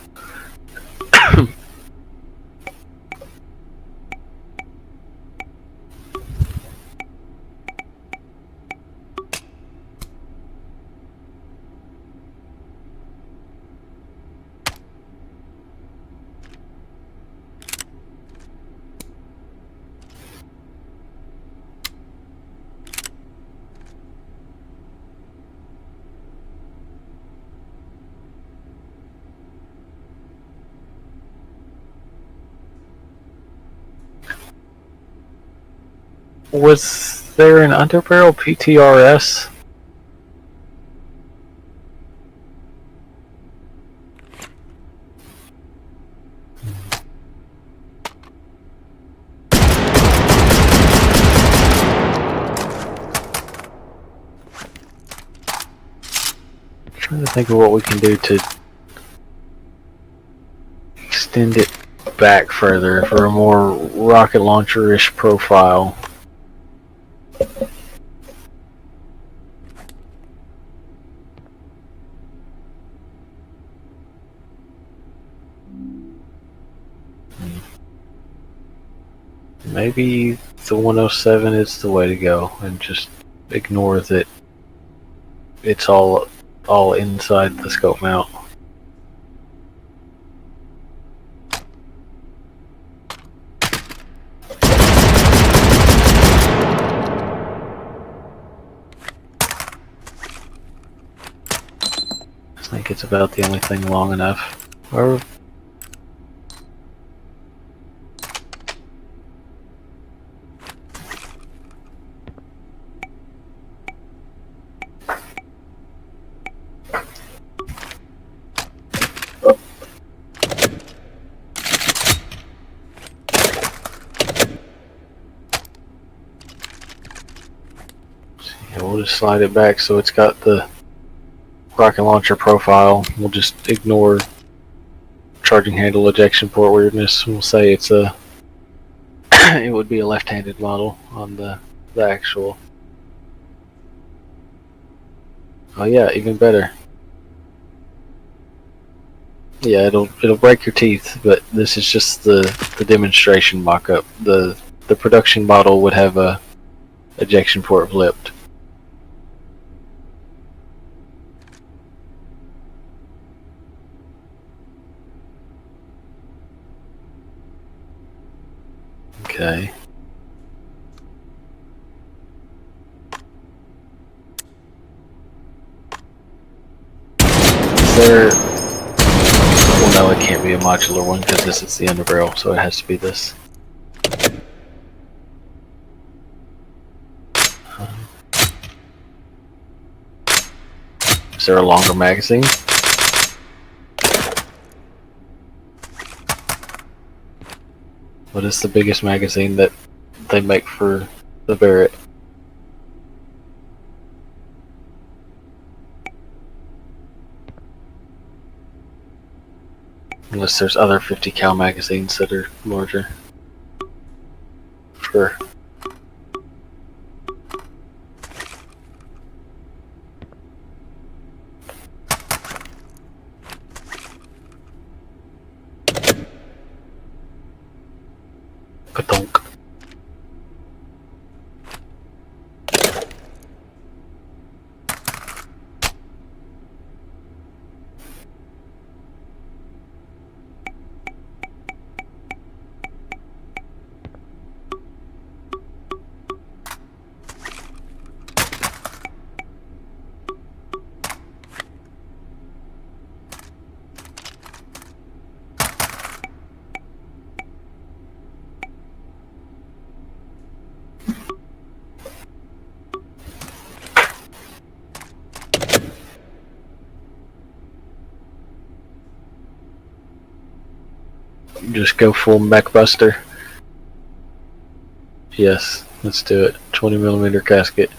Speaker 1: Was there an underbarrel PTRS? Trying to think of what we can do to extend it back further for a more rocket launcher-ish profile. Maybe the 107 is the way to go, and just ignore that it's all inside the scope mount. it's about the only thing long enough. Or we'll just slide it back so it's got the rocket launcher profile. We'll just ignore charging handle ejection port weirdness. We'll say it's a it would be a left-handed model on the actual. Oh yeah, even better. Yeah, it'll break your teeth, but this is just the demonstration mock-up. The production model would have a ejection port flipped. Okay. Is there... Well, no, it can't be a modular one because this is the underbarrel, so it has to be this. Is there a longer magazine? What is the biggest magazine that they make for the Barrett? Unless there's other 50 cal magazines that are larger. Sure. Ka-donk. Just go full mech buster. Yes, let's do it. 20mm casket.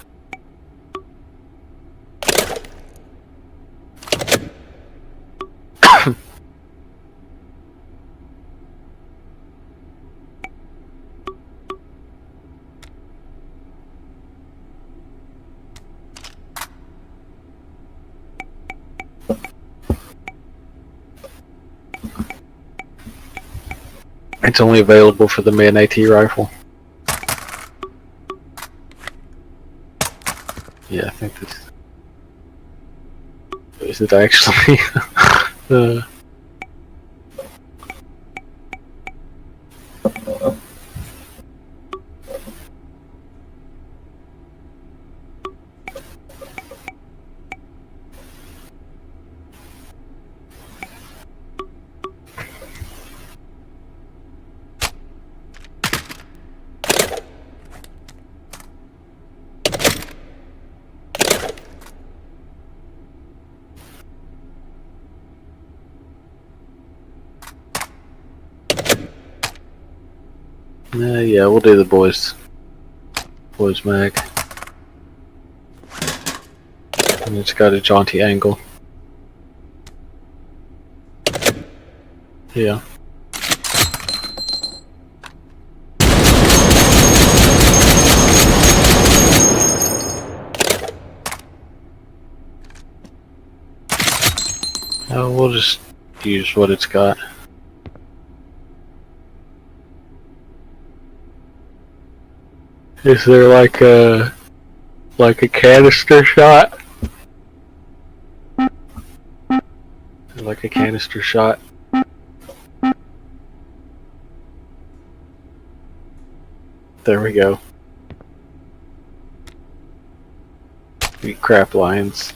Speaker 1: It's only available for the main AT rifle. Yeah, I think this... Is it actually? Yeah, we'll do the boys mag. And it's got a jaunty angle. Yeah. We'll just use what it's got. Is there like a canister shot? Like a canister shot? There we go. You crap lions.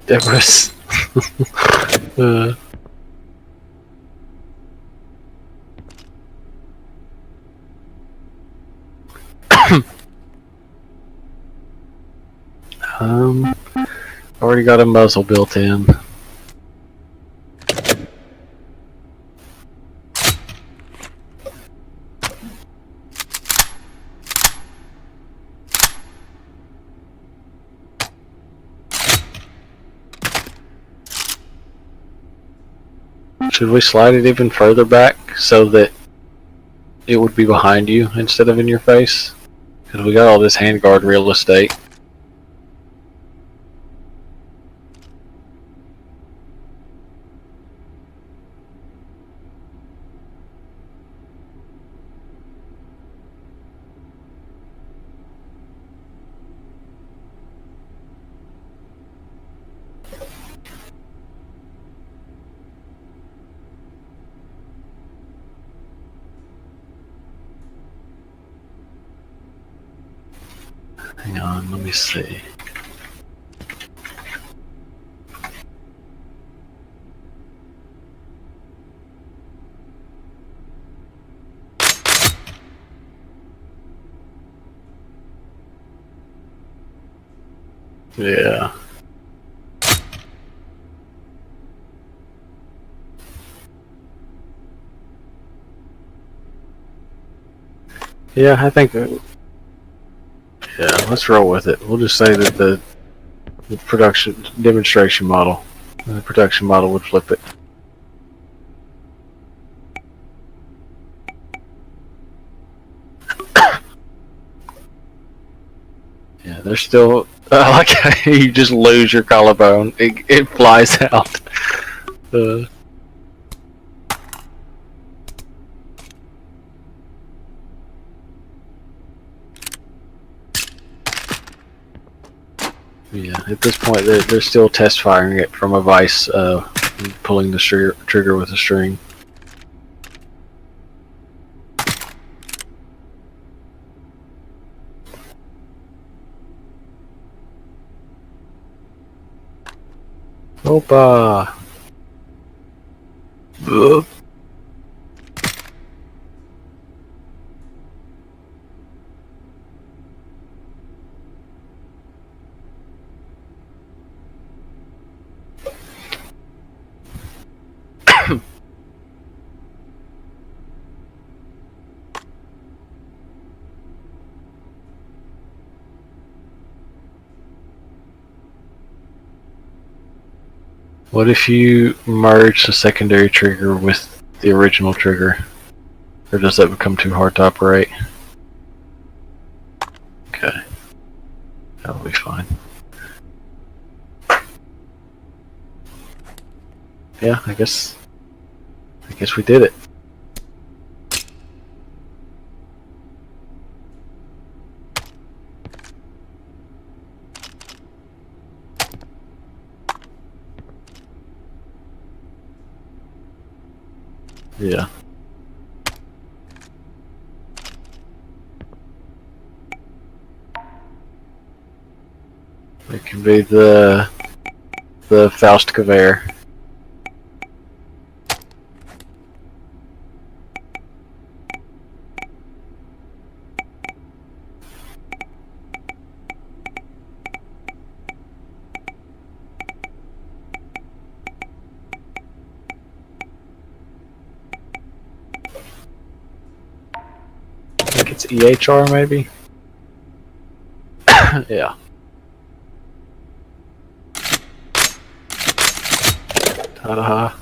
Speaker 1: Deborah's. Already got a muzzle built in. Should we slide it even further back so that it would be behind you instead of in your face? Because we got all this handguard real estate. Hang on, let me see. Yeah. Yeah, I think. Yeah, let's roll with it. We'll just say that the production demonstration model, the production model would flip it. Yeah, they're still. I like how you just lose your collarbone. It flies out. Yeah, at this point they're still test firing it from a vise, pulling the trigger with a string. Opa! What if you merge the secondary trigger with the original trigger? Or does that become too hard to operate? Okay. That'll be fine. Yeah, I guess we did it. Yeah. It can be the Faustgewehr. I think it's EHR maybe? Yeah. Ta-da.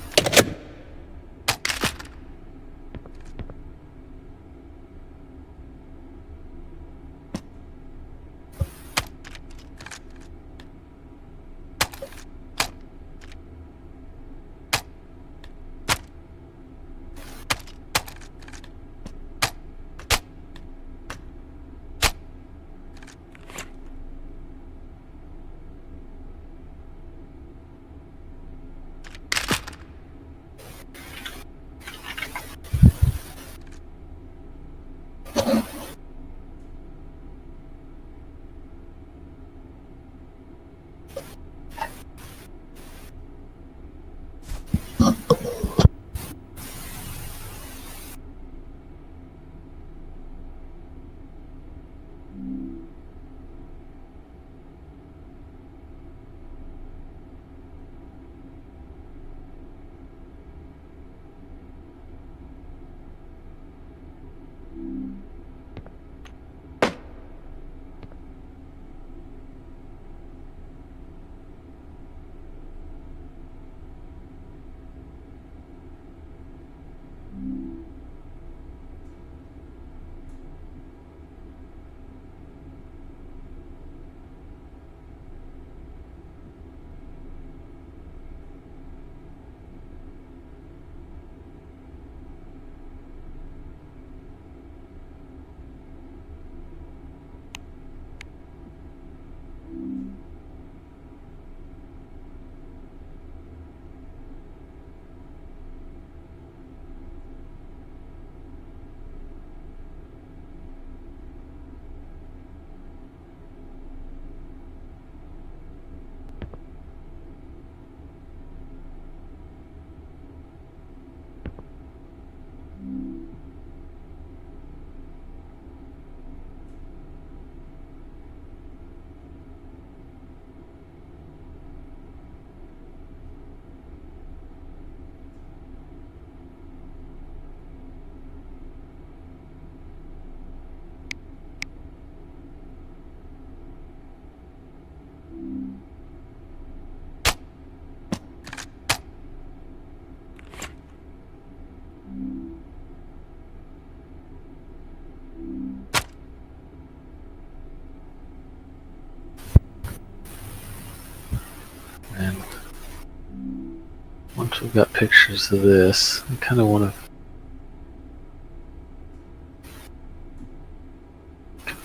Speaker 1: So we've got pictures of this. I kind of want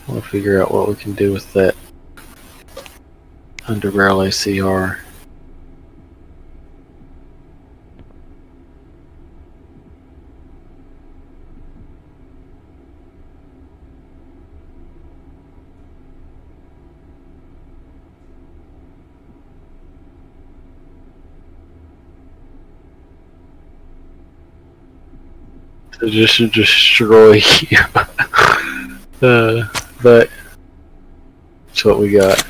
Speaker 1: to figure out what we can do with that underbarrel ACR. To just destroy you. But that's what we got.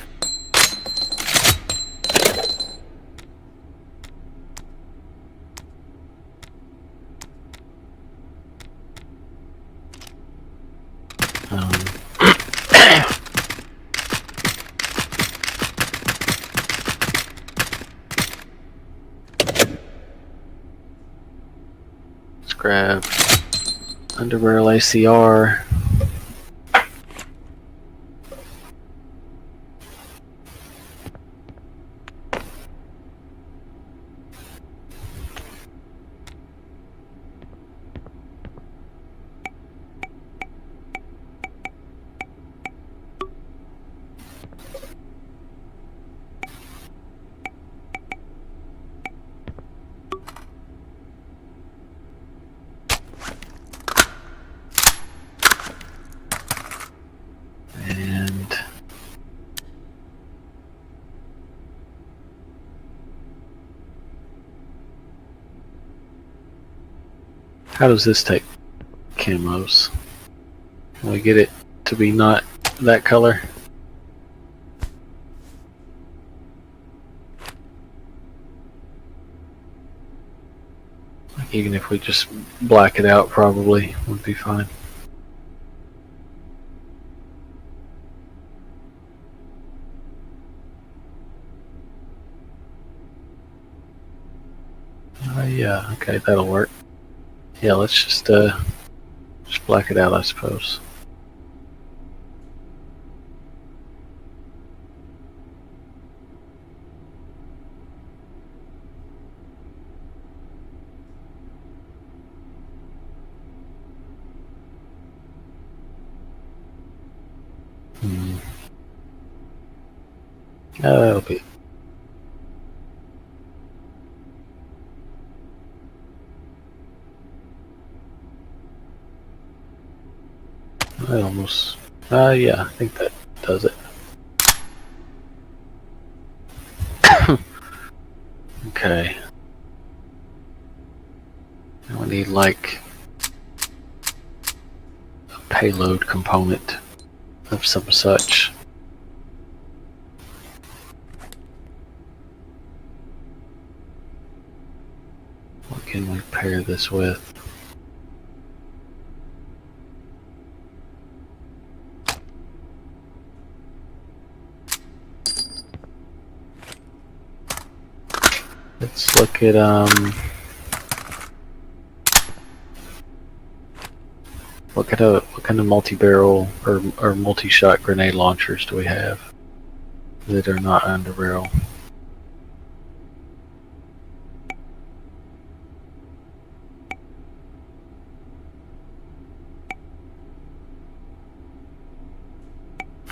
Speaker 1: Let's grab underbarrel ACR. And how does this take camos? Can we get it to be not that color? Like even if we just black it out, probably would be fine. Yeah, okay, that'll work. Yeah, let's just black it out, I suppose. That'll be. I almost. Yeah, I think that does it. Okay. Now we need like a payload component of some such. What can we pair this with? Let's look at what kind of multi-barrel or multi-shot grenade launchers do we have that are not underbarrel?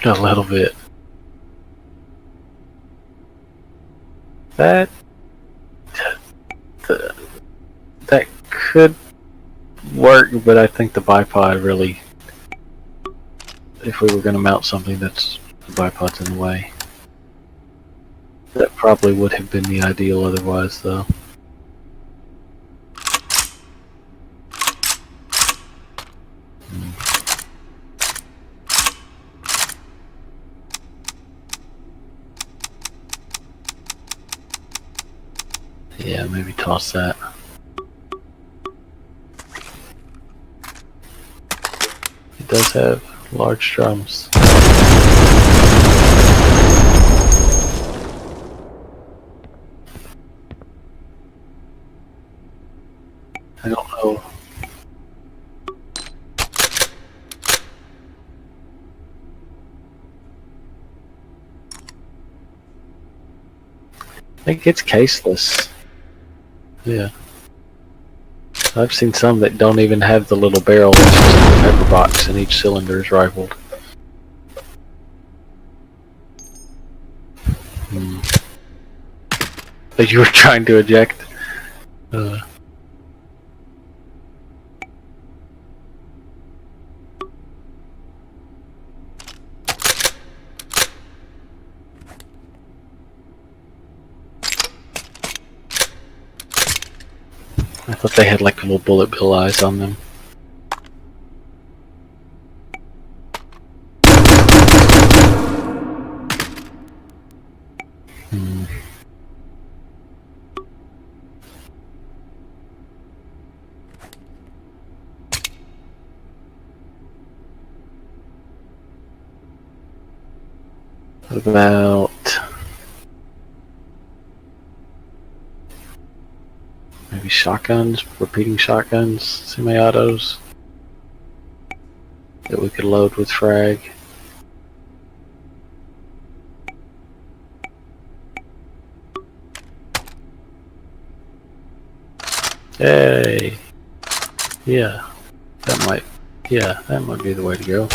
Speaker 1: A little bit. That could work, but I think the bipod really, if we were going to mount something that's the bipod's in the way, that probably would have been the ideal otherwise, though. Yeah, maybe toss that. It does have large drums. I don't know. I think it's caseless. Yeah. I've seen some that don't even have the little barrel, it's just a pepper box and each cylinder is rifled. But you were trying to eject. I thought they had like little bullet bill eyes on them. What about maybe shotguns, repeating shotguns, semi-autos that we could load with frag? Hey, yeah, that might be the way to go.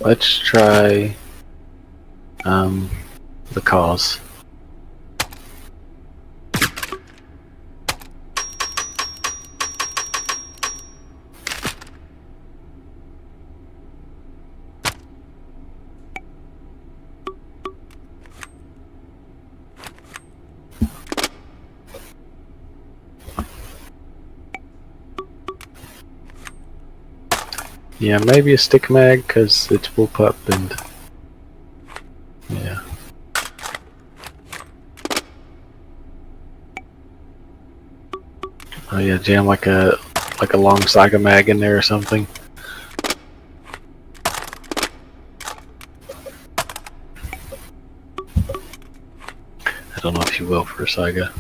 Speaker 1: Let's try the cause. Yeah, maybe a stick mag because it's bullpup and yeah. Oh yeah, jam like a long Saga mag in there or something. I don't know if you will for a Saga.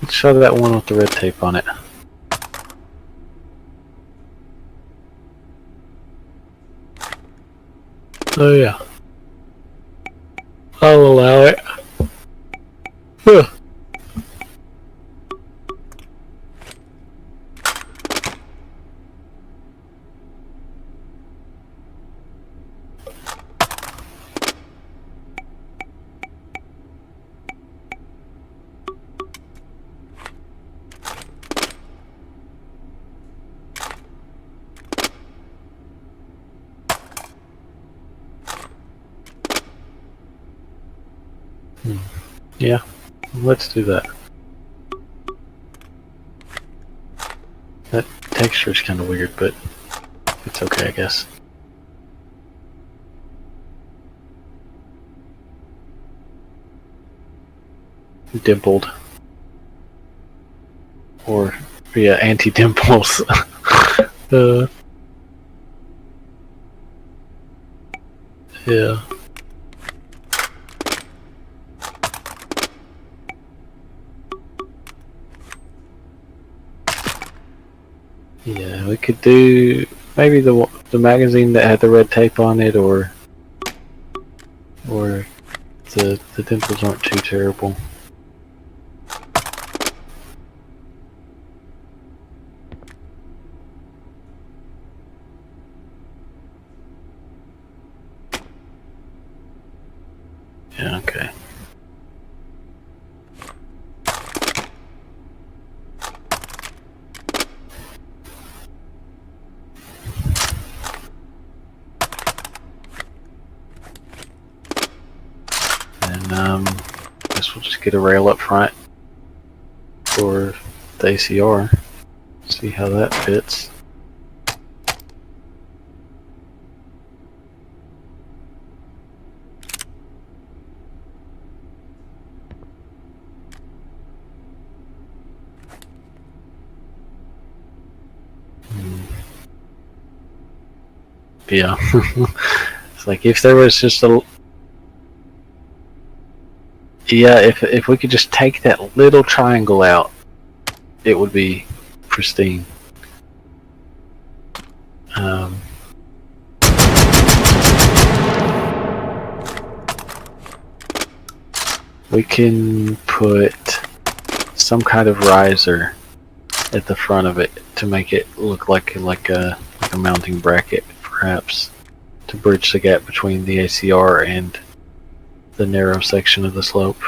Speaker 1: Let's show that one with the red tape on it. Oh yeah. I'll allow it. Ugh. Yeah, let's do that. That texture is kind of weird, but it's okay, I guess. Dimpled. Or, yeah, anti-dimples. Yeah. Yeah, we could do maybe the magazine that had the red tape on it, or the dimples aren't too terrible. Yeah, okay. And I guess we'll just get a rail up front for the ACR. See how that fits. Yeah. It's like if there was just a... Yeah, if we could just take that little triangle out, it would be pristine. We can put some kind of riser at the front of it to make it look like a mounting bracket, perhaps, to bridge the gap between the ACR and the narrow section of the slope.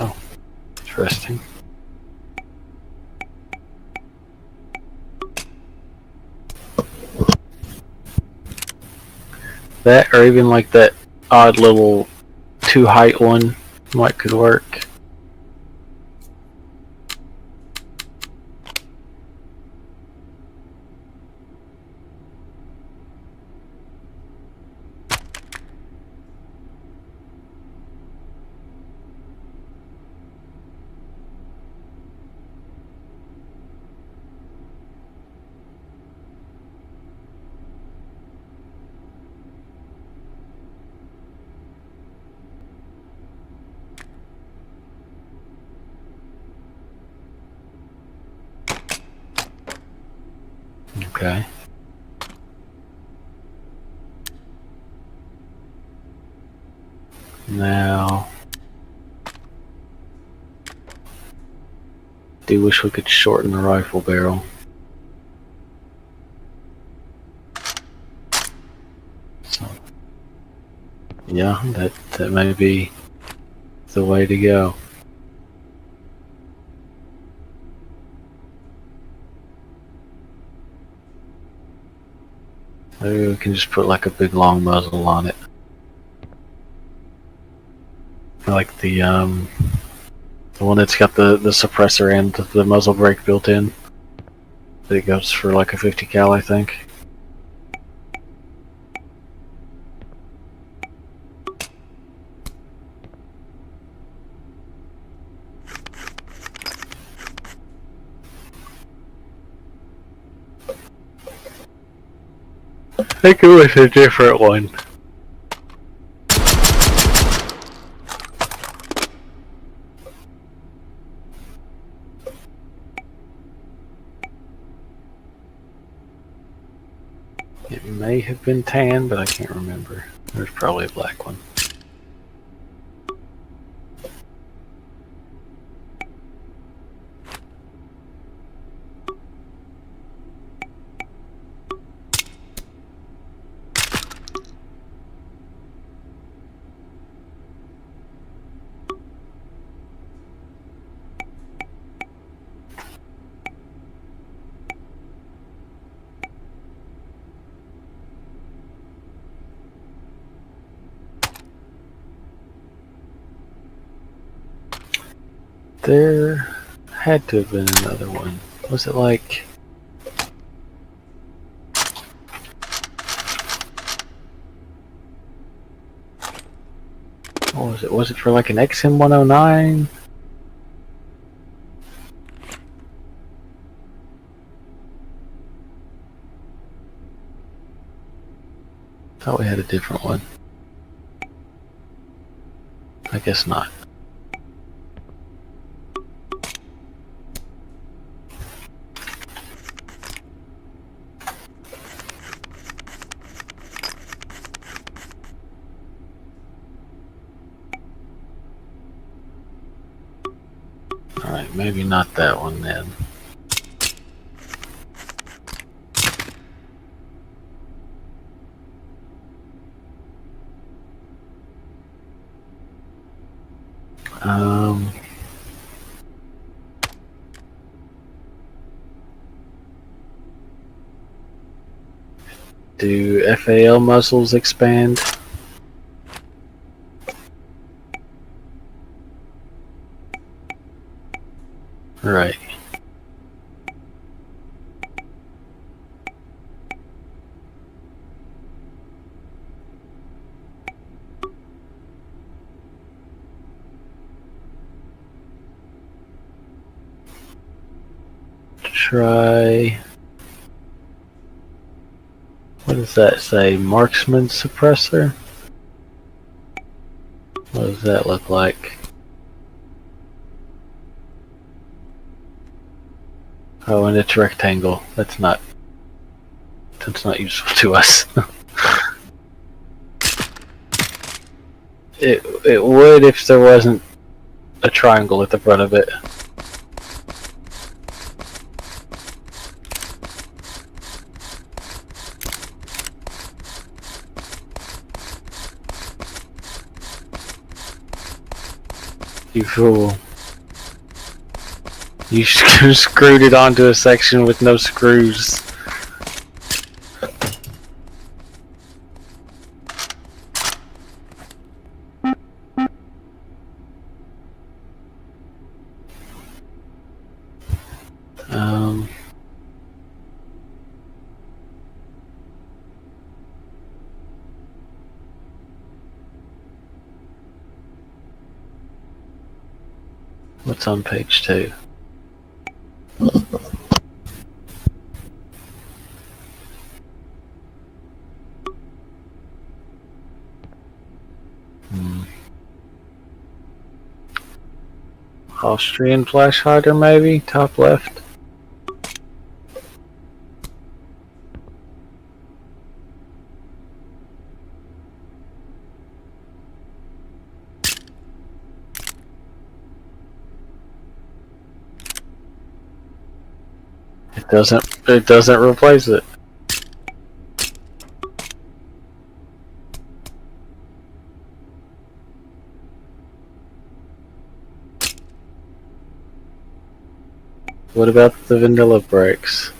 Speaker 1: Oh, interesting. That, or even like that odd little 2-height one, might could work. Okay. Now, do wish we could shorten the rifle barrel. So, yeah, that may be the way to go. Maybe we can just put like a big long muzzle on it. Like the one that's got the suppressor and the muzzle brake built in. It goes for like a 50 cal, I think. I think it was a different one. It may have been tan, but I can't remember. There's probably a black one. There had to have been another one. Was it like... What was it? Was it for like an XM109? Thought we had a different one. I guess not. Alright, maybe not that one then. Do FAL muzzles expand? Right. try. What does that say? Marksman suppressor? What does that look like? Oh, and it's rectangle. That's not useful to us. It would if there wasn't a triangle at the front of it. You fool. You screwed it onto a section with no screws. What's on page 2? Austrian flash hider, maybe? Top left? It doesn't replace it. What about the vanilla brakes?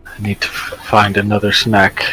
Speaker 1: I need to find another snack.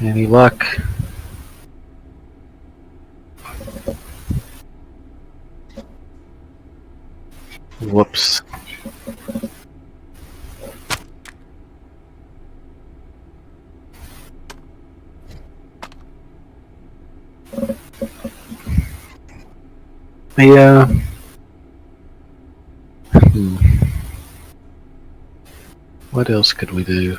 Speaker 1: Any luck? Whoops. Yeah. What else could we do?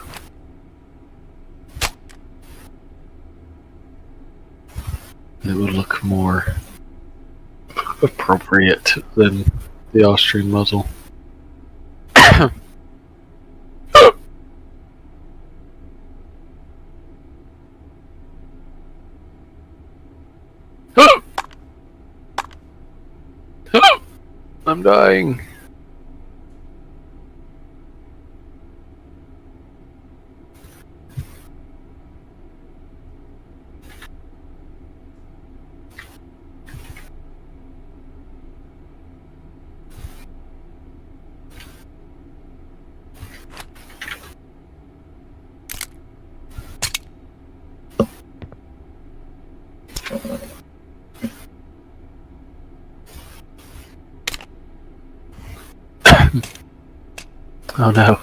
Speaker 1: It would look more appropriate than the Austrian muzzle. I'm dying. Oh no.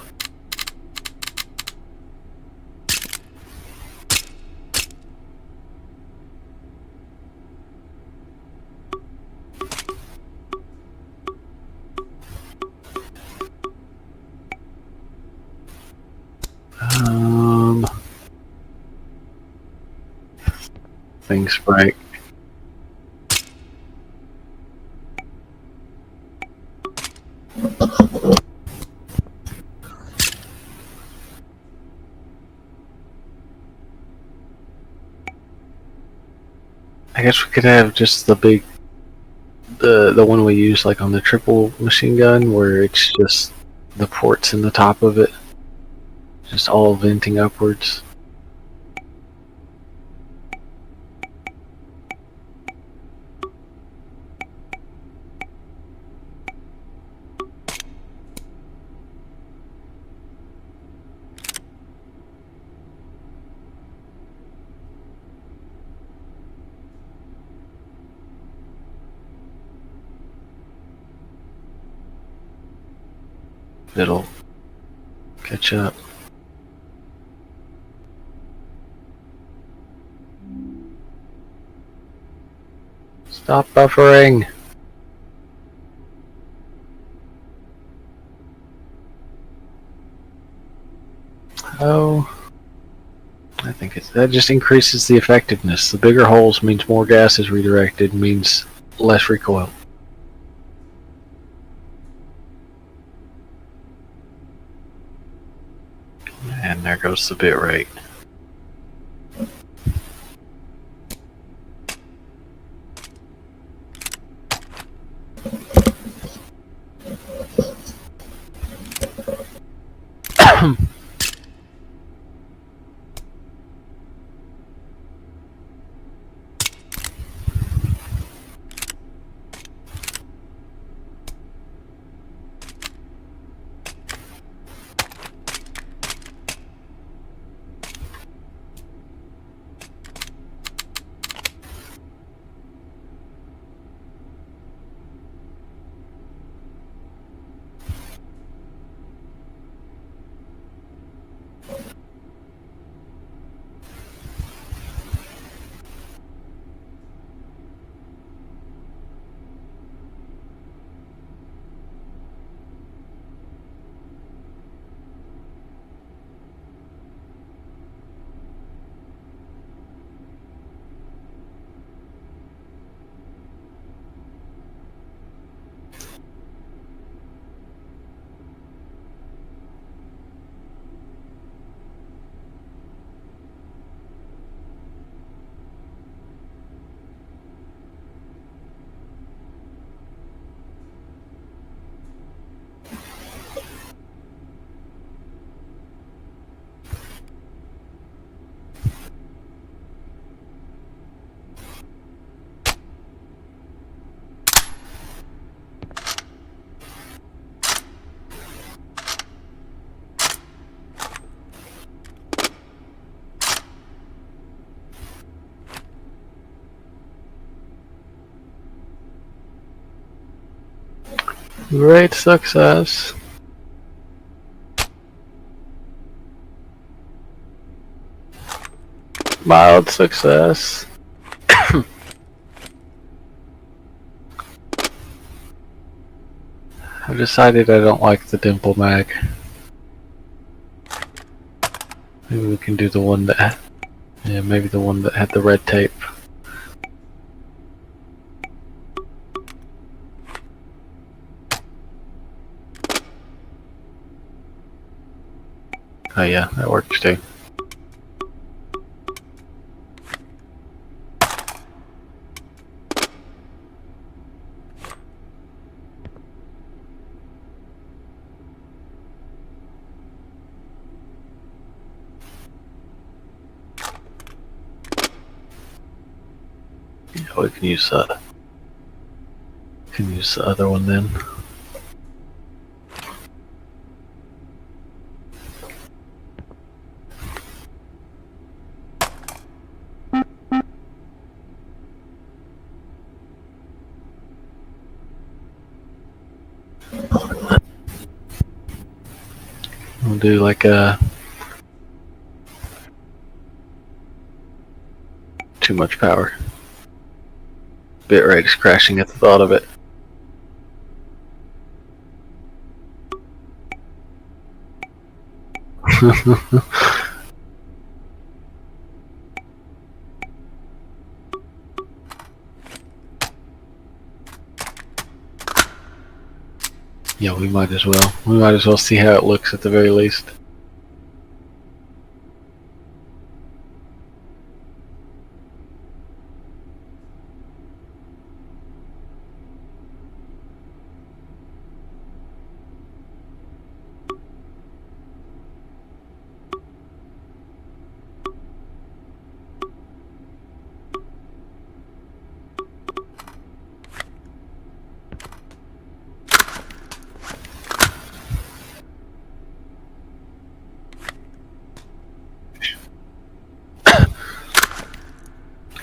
Speaker 1: Things break. I guess we could have just the big, the one we use like on the triple machine gun, where it's just the ports in the top of it, just all venting upwards. It'll catch up. Stop buffering. Oh, I think that just increases the effectiveness. The bigger holes means more gas is redirected, means less recoil. And there goes the bit rate. Great success. Mild success. I've decided I don't like the dimple mag. Maybe we can do the one that, yeah, maybe the one that had the red tape. Oh yeah, that works too. Yeah, we can use the other one then. We'll do like a too much power. Bitrate is crashing at the thought of it. Yeah, we might as well. We might as well see how it looks at the very least.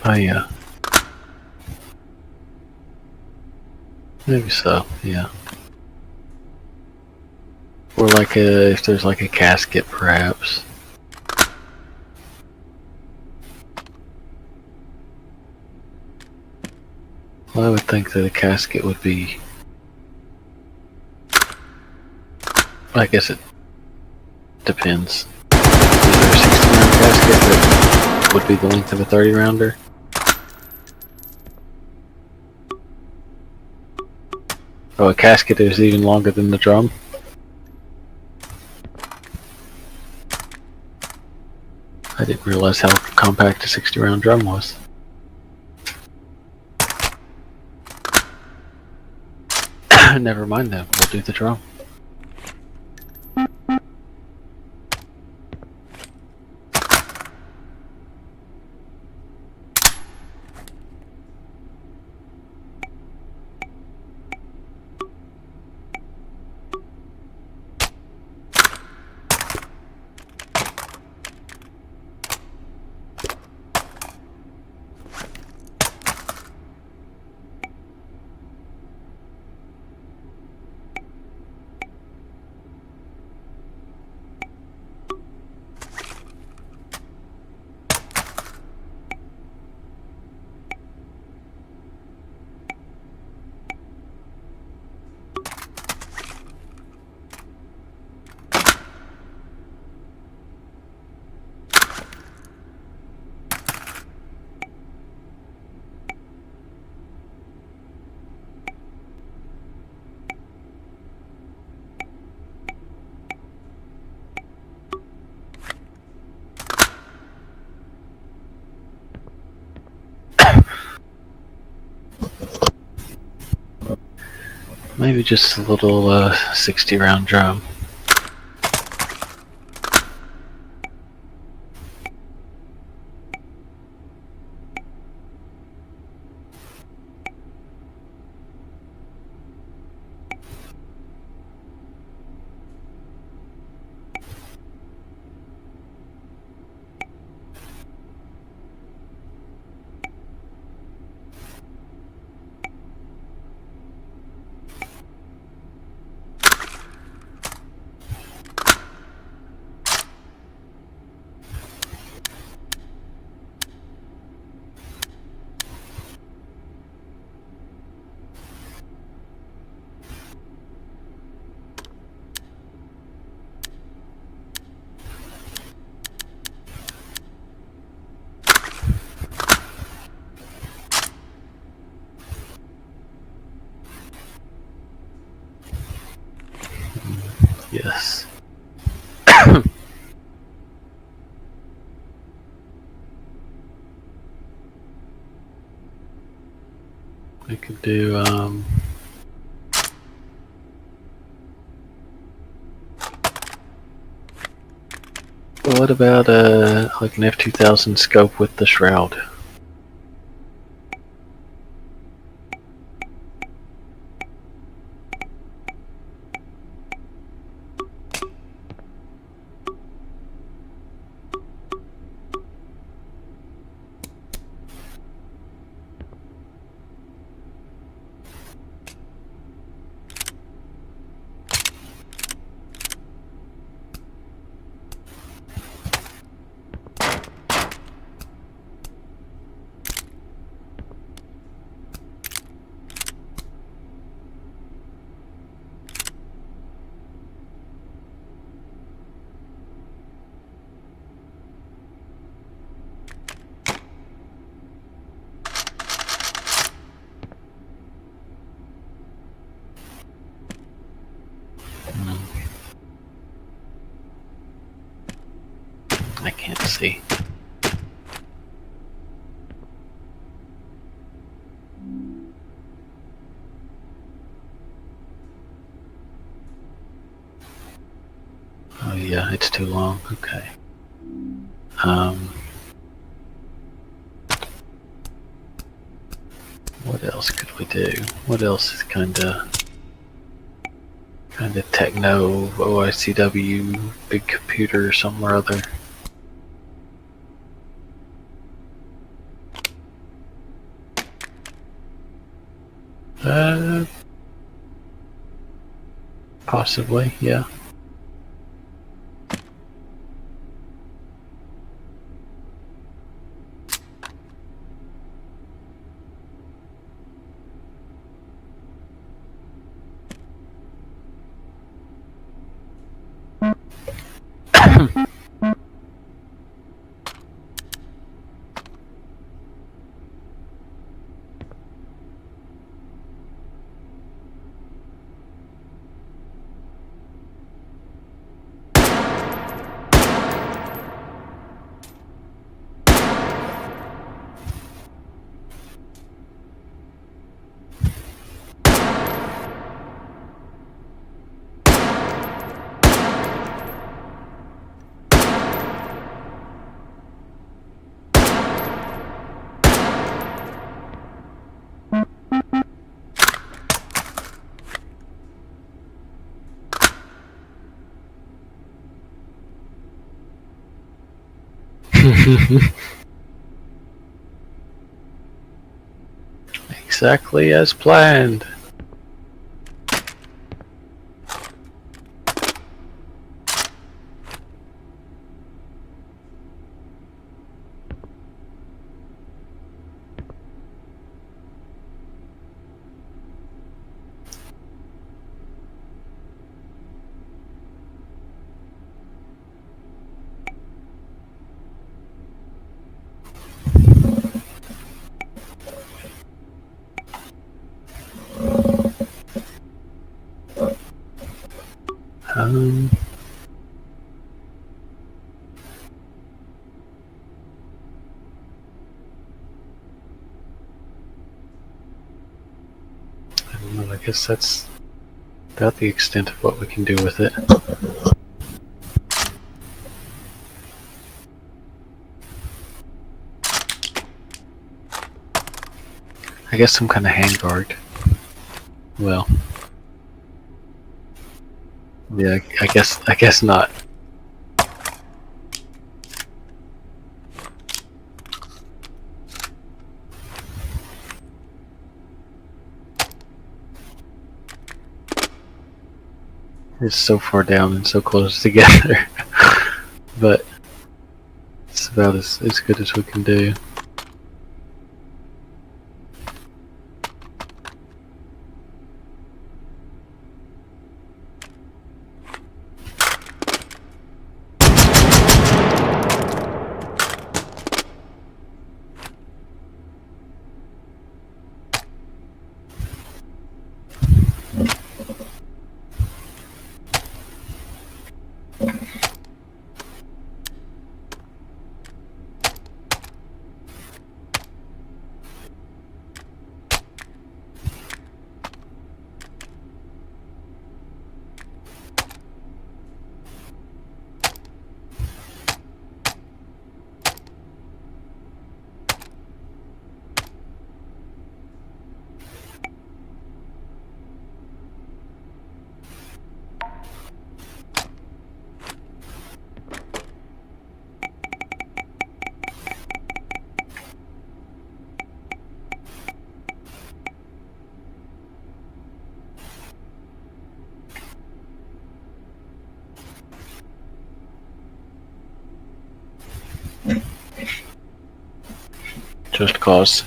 Speaker 1: Oh yeah. Maybe so, yeah. Or like if there's like a casket perhaps. Well, I would think that a casket would be, I guess it depends. Is there a 60-round casket that would be the length of a 30-rounder? Oh, a casket is even longer than the drum? I didn't realize how compact a 60-round drum was. Never mind then, we'll do the drum. Maybe just a little 60-round drum. Yes. We could do what about like an F2000 scope with the shroud? I can't see. Oh yeah, it's too long. Okay. What else could we do? What else is kinda techno, OICW, big computer or something or other? Possibly, yeah. Exactly as planned. I don't know, I guess that's about the extent of what we can do with it. I guess some kind of handguard. Well, yeah, I guess not. It's so far down and so close together, but it's about as good as we can do. just cause.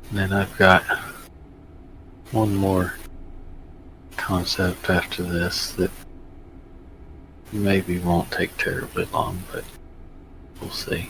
Speaker 1: And then I've got one more concept after this that maybe won't take terribly long, but we'll see.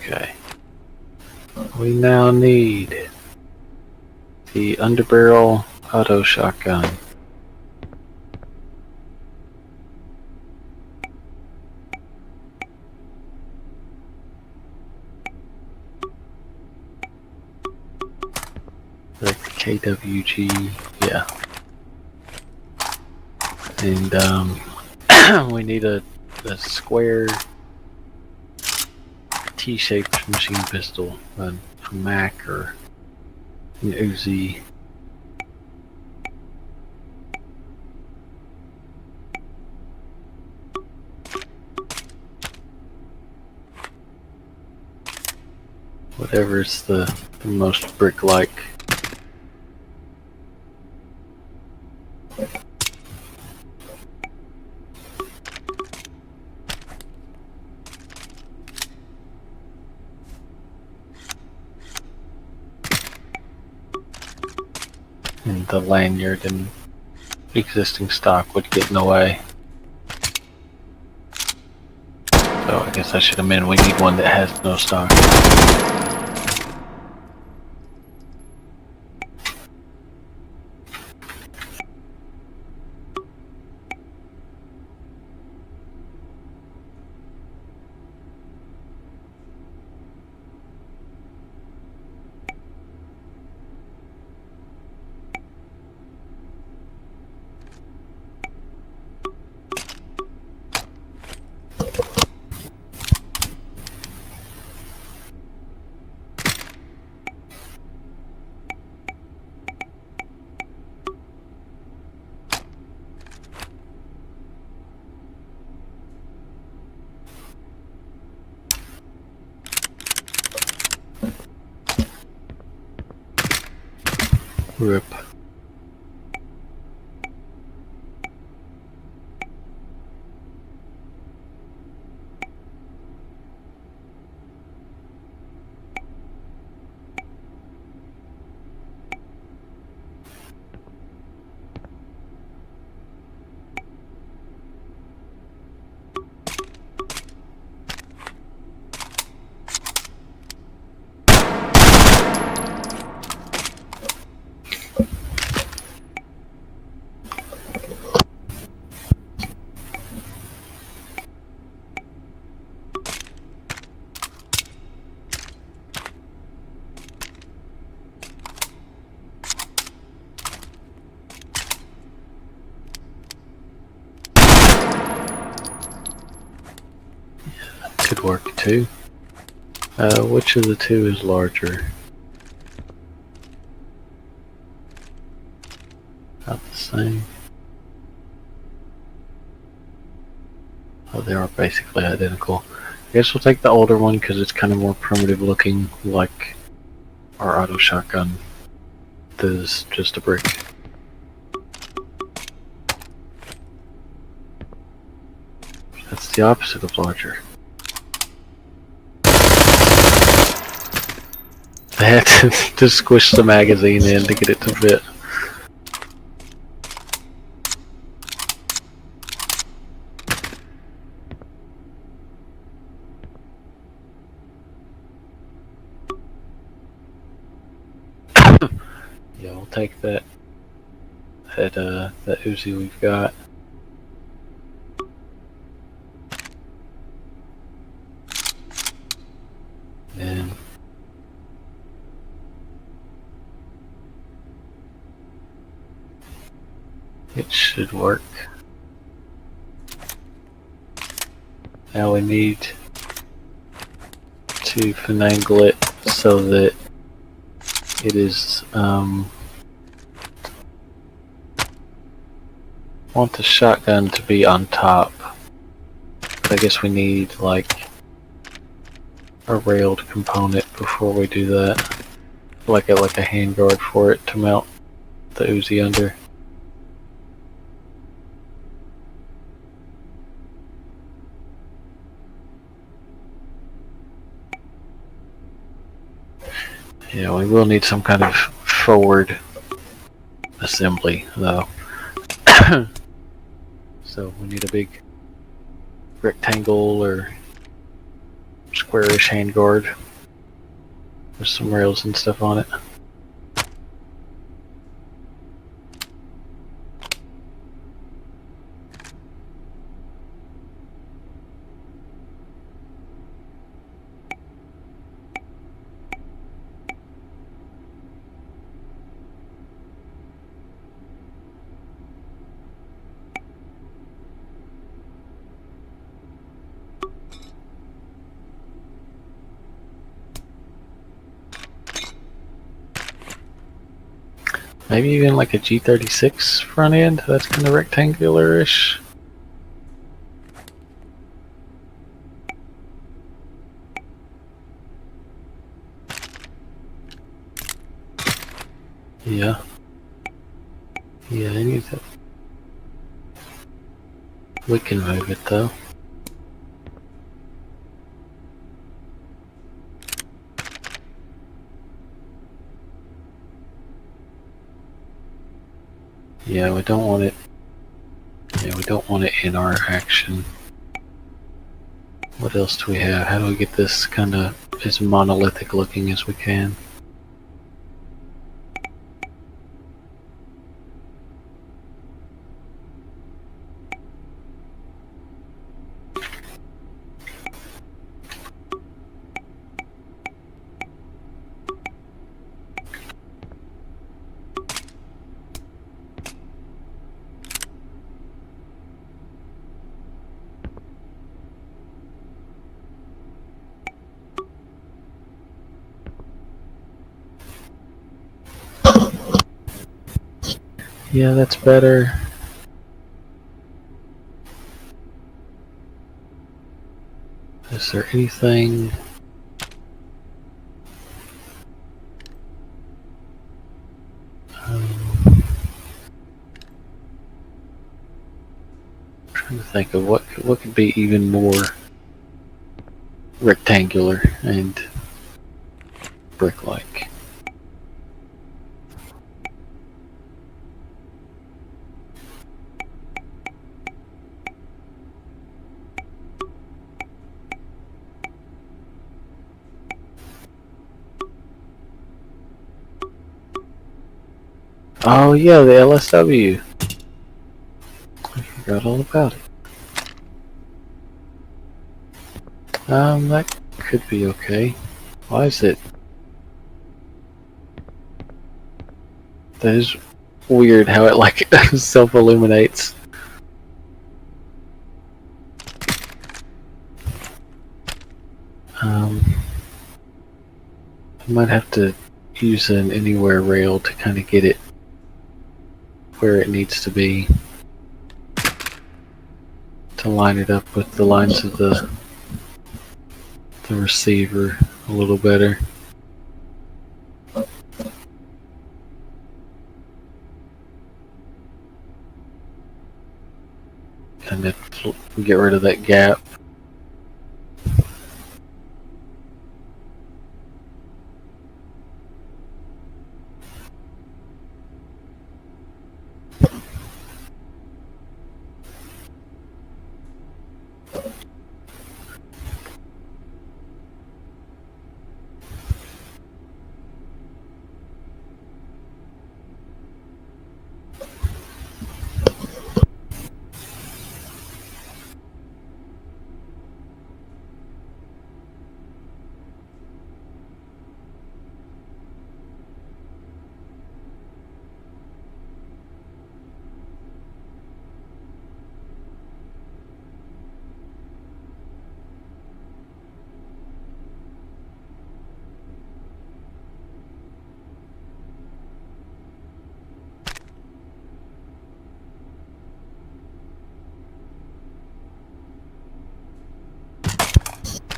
Speaker 1: Okay. We now need the underbarrel auto shotgun. The KWG, yeah. And we need a square T-shaped machine pistol, a Mac or an Uzi. Whatever's the most brick-like. And the lanyard and existing stock would get in the way. So I guess I should have meant we need one that has no stock. Rip. Could work too. Which of the two is larger? About the same. Oh, they are basically identical. I guess we'll take the older one because it's kind of more primitive looking, like our auto shotgun. This is just a brick. That's the opposite of larger. I had to squish the magazine in to get it to fit. Yeah, we'll take that Uzi we've got. And it should work. Now we need to finagle it so that it is, want the shotgun to be on top. But I guess we need like a railed component before we do that. Like a handguard for it to mount the Uzi under. Yeah, we will need some kind of forward assembly though. So we need a big rectangle or squarish handguard with some rails and stuff on it. Maybe even like a G36 front end, that's kind of rectangular-ish. Yeah. Yeah, I need that. We can move it though. Yeah, we don't want it. Yeah, we don't want it in our action. What else do we have? How do we get this kind of as monolithic looking as we can? Yeah, that's better. Is there anything? I'm trying to think of what could be even more rectangular and brick-like. Oh yeah, the LSW. I forgot all about it. That could be okay. Why is it? That is weird how it like self-illuminates. I might have to use an anywhere rail to kind of get it where it needs to be to line it up with the lines of the receiver a little better. And then get rid of that gap.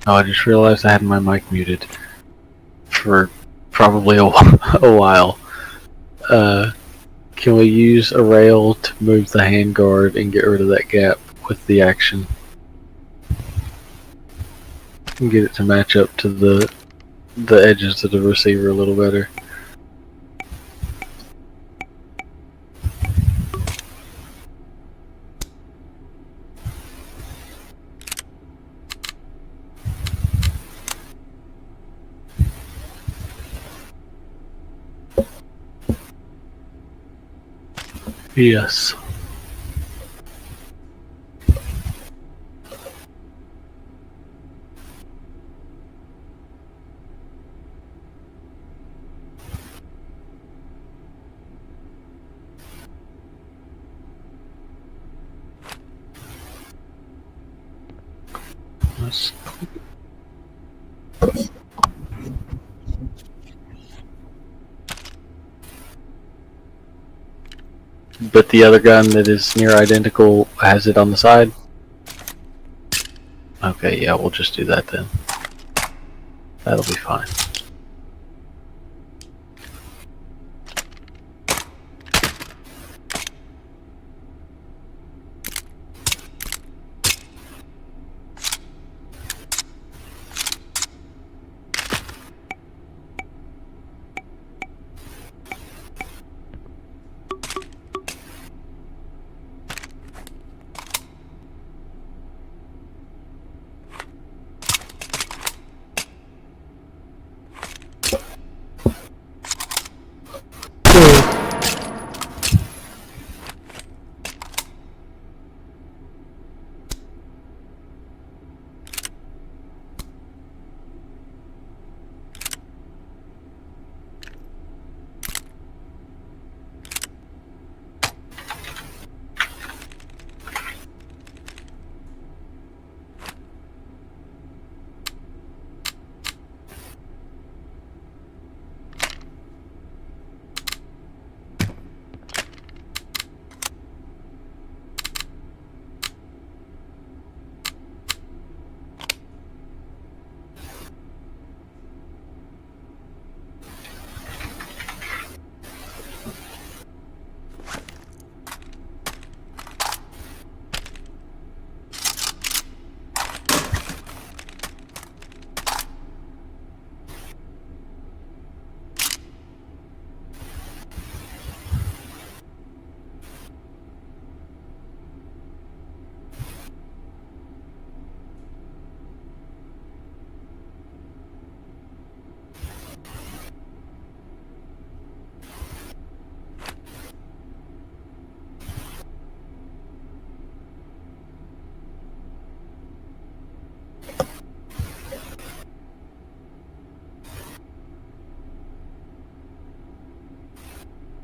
Speaker 1: Oh, I just realized I had my mic muted for probably a while. Can we use a rail to move the handguard and get rid of that gap with the action? And get it to match up to the edges of the receiver a little better. Yes. But the other gun that is near identical has it on the side? Okay, yeah, we'll just do that then. That'll be fine.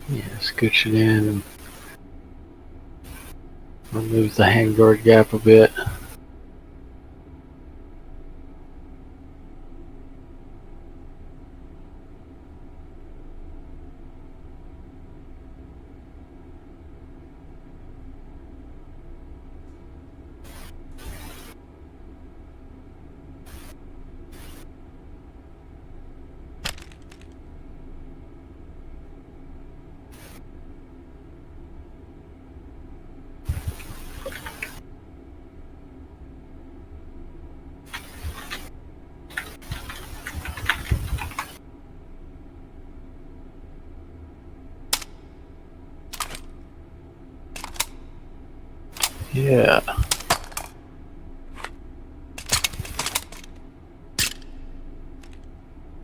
Speaker 1: Yeah, scooch it in and remove the handguard gap a bit. Yeah.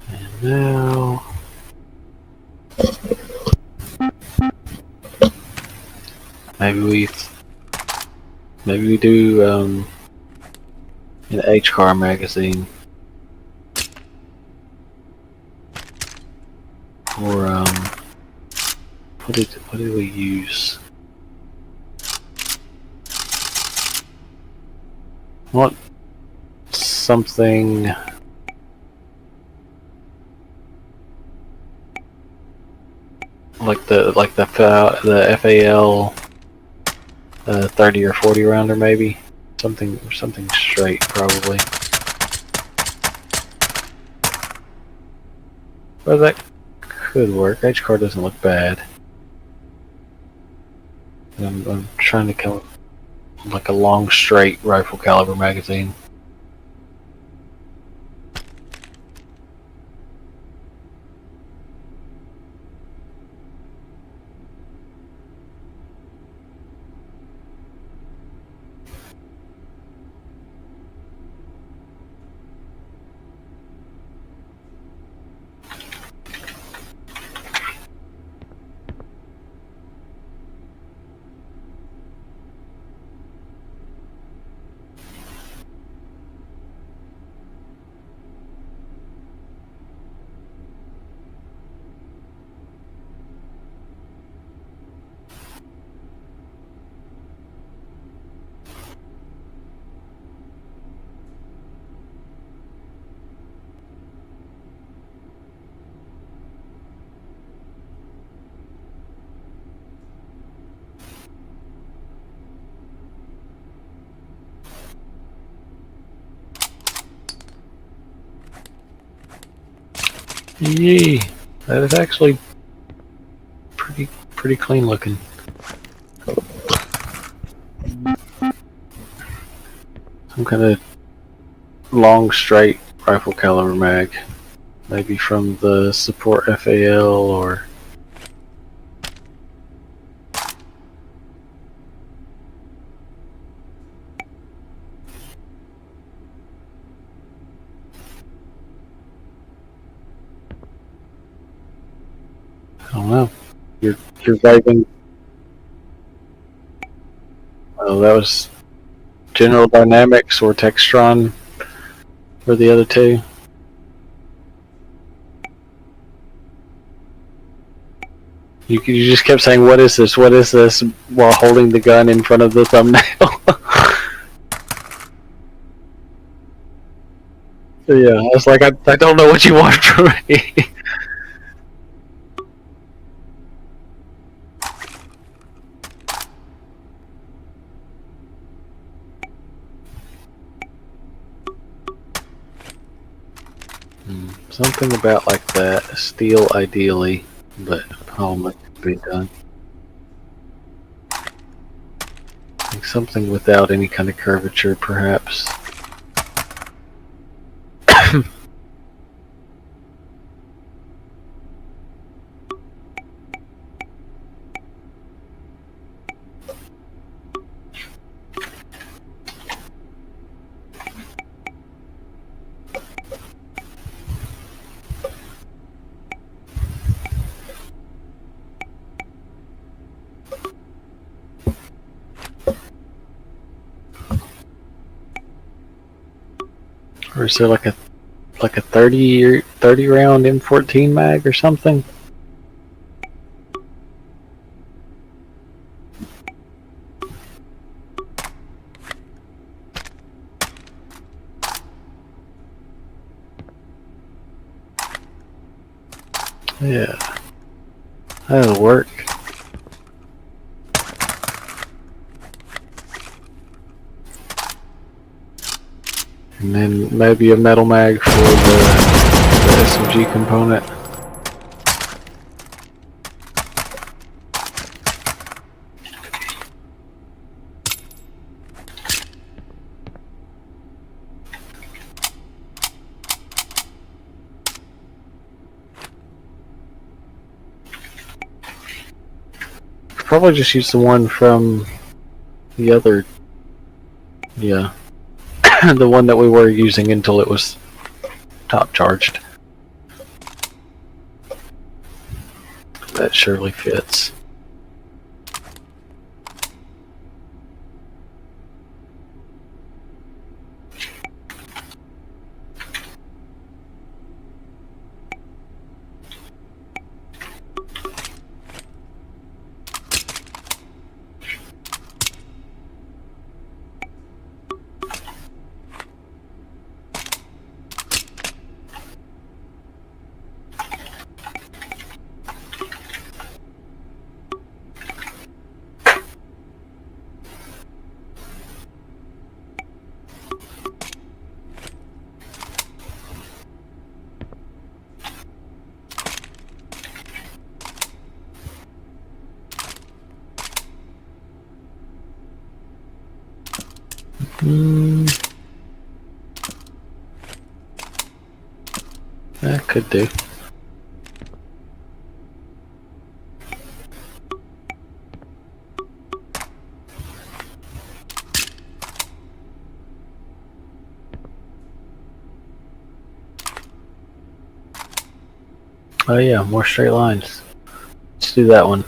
Speaker 1: And now... Maybe we do an H-car magazine. Or what did we use? What something like the FAL 30 or 40 rounder maybe, something straight probably. But that could work. H-car doesn't look bad. I'm trying to come up with like a long straight rifle caliber magazine. Yee, that is actually pretty clean looking. Some kind of long straight rifle caliber mag, maybe from the support FAL or. I don't know. You're vibing. Well, that was General Dynamics or Textron were the other two. You just kept saying, "What is this? What is this?" while holding the gun in front of the thumbnail. Yeah, I was like, I don't know what you want from me. Something about like that. Steel ideally, but helmet could be done. Like something without any kind of curvature, perhaps. Or is there like a 30 round M14 mag or something? Yeah, that'll work. And then maybe a metal mag for the SMG component. Probably just use the one from the other Yeah. The one that we were using until it was top charged. That surely fits. That could do. Oh yeah, more straight lines. Let's do that one.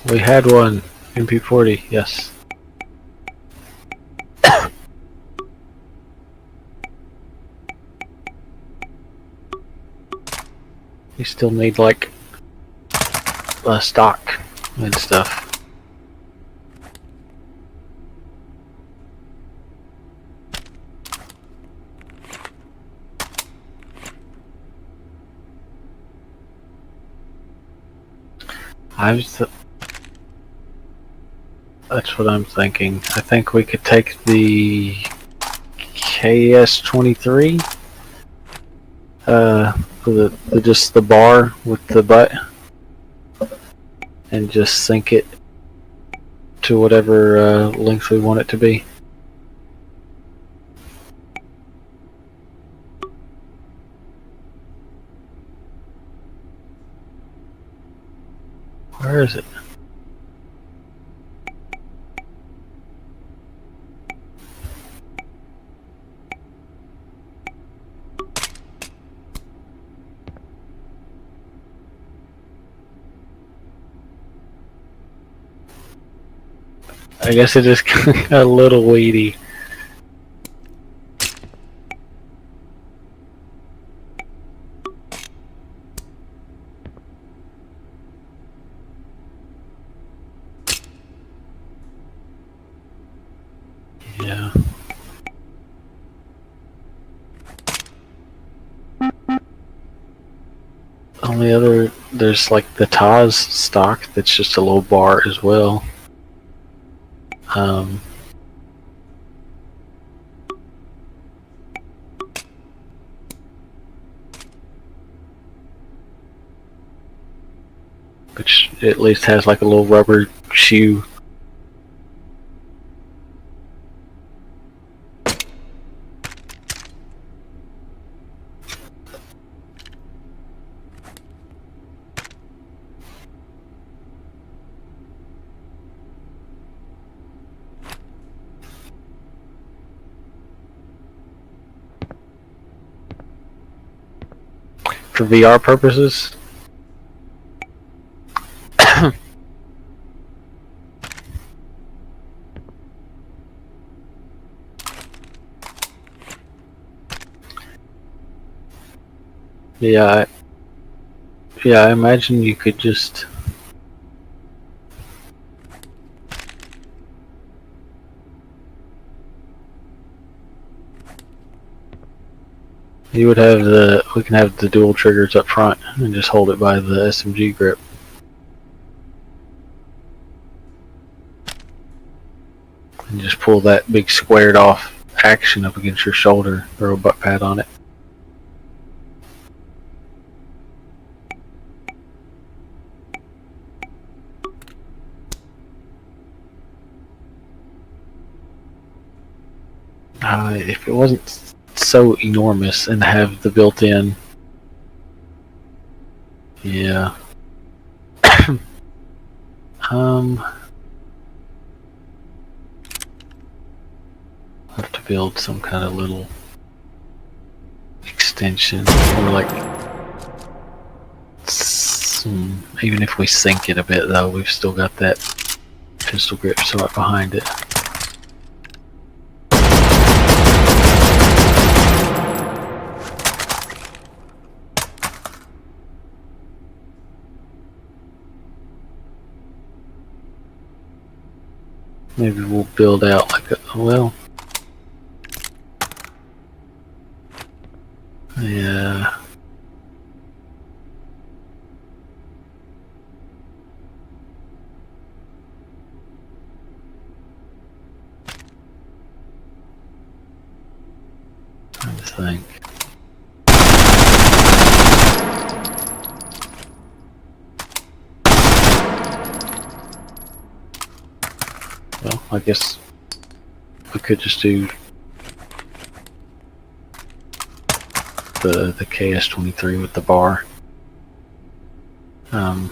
Speaker 1: We had one, MP40, yes. You still need like stock and stuff. That's what I'm thinking. I think we could take the KS-23, just the bar with the butt, and just sync it to whatever length we want it to be. Where is it? I guess it just got a little weedy. Yeah. Only other, there's like the Taz stock that's just a low bar as well. Which at least has like a little rubber shoe. For VR purposes. Yeah, I imagine you could just we can have the dual triggers up front and just hold it by the SMG grip. and just pull that big squared off action up against your shoulder. Throw a butt pad on it. If it wasn't so enormous and have the built-in, yeah. I'll have to build some kind of little extension, or like, even if we sink it a bit though, we've still got that pistol grip so right behind it. Maybe we'll build out like a, well, yeah. Trying to think. Well, I guess we could just do the KS-23 with the bar. It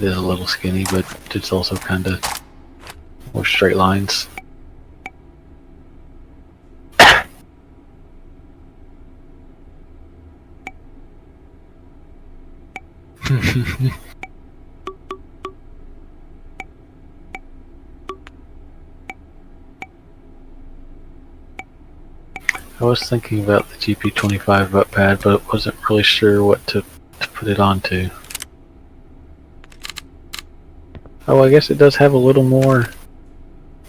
Speaker 1: is a little skinny, but it's also kind of more straight lines. I was thinking about the GP25 butt pad, but I wasn't really sure what to put it onto. Oh, I guess it does have a little more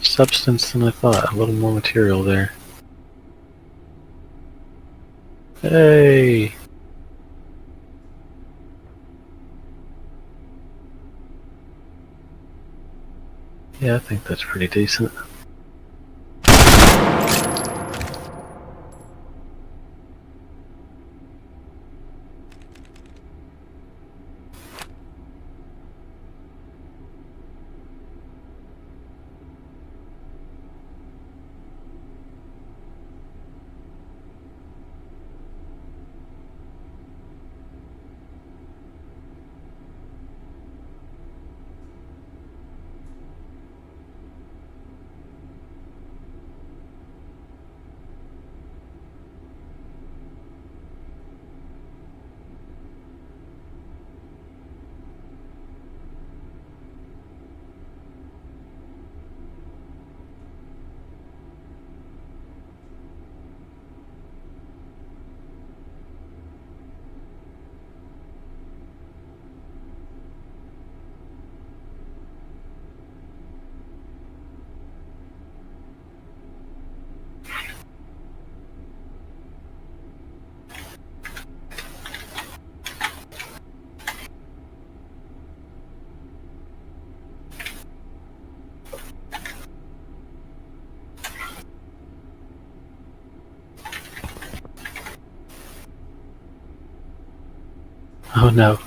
Speaker 1: substance than I thought. A little more material there. Hey! Yeah, I think that's pretty decent. Oh no.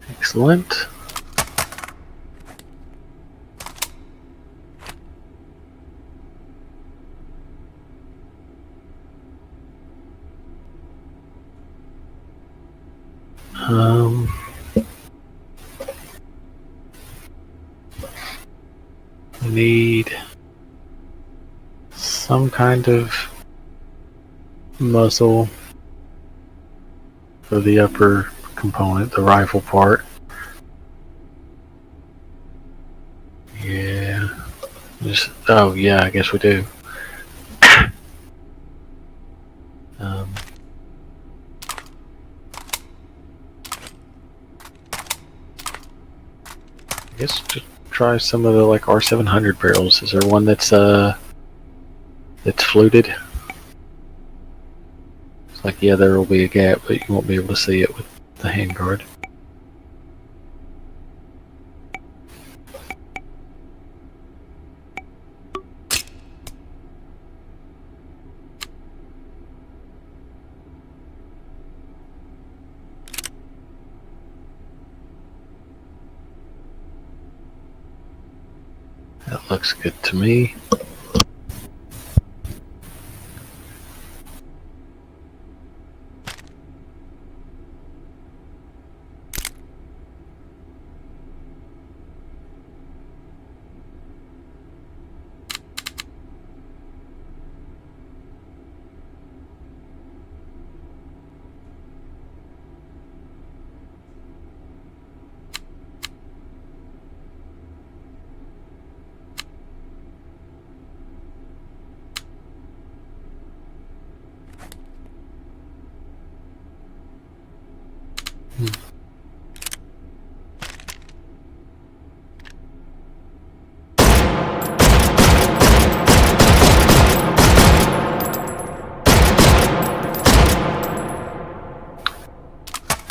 Speaker 1: Excellent. We need some kind of muzzle for the upper component, the rifle part. Yeah. Oh yeah, I guess we do. I guess just try some of the like R700 barrels. Is there one that's fluted? It's like, yeah, there will be a gap, but you won't be able to see it with the handguard. That looks good to me.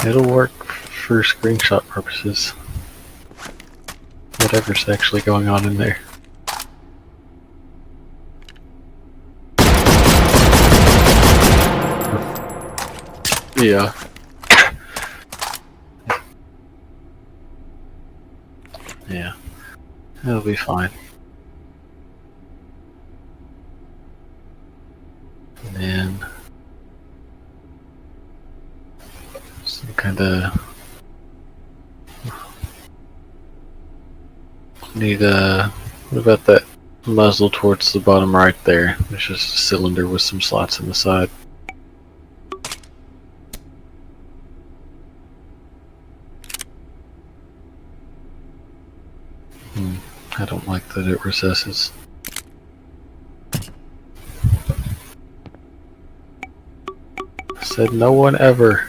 Speaker 1: It'll work for screenshot purposes. Whatever's actually going on in there. Yeah. Yeah. It'll be fine. And then some kind of need what about that muzzle towards the bottom right there? There's just a cylinder with some slots in the side. I don't like that it recesses. I said no one ever.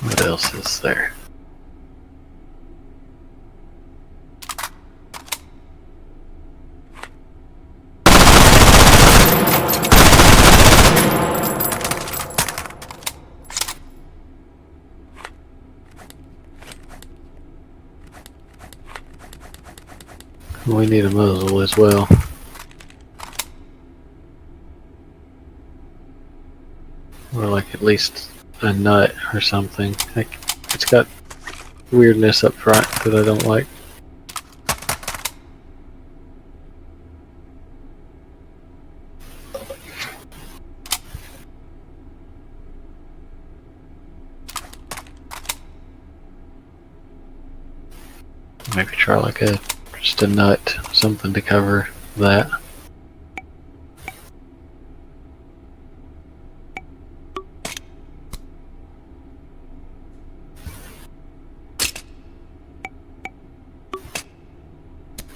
Speaker 1: What else is there? We need a muzzle as well. Or like at least a nut or something. Like, it's got weirdness up front that I don't like. Maybe try like just a nut, something to cover that.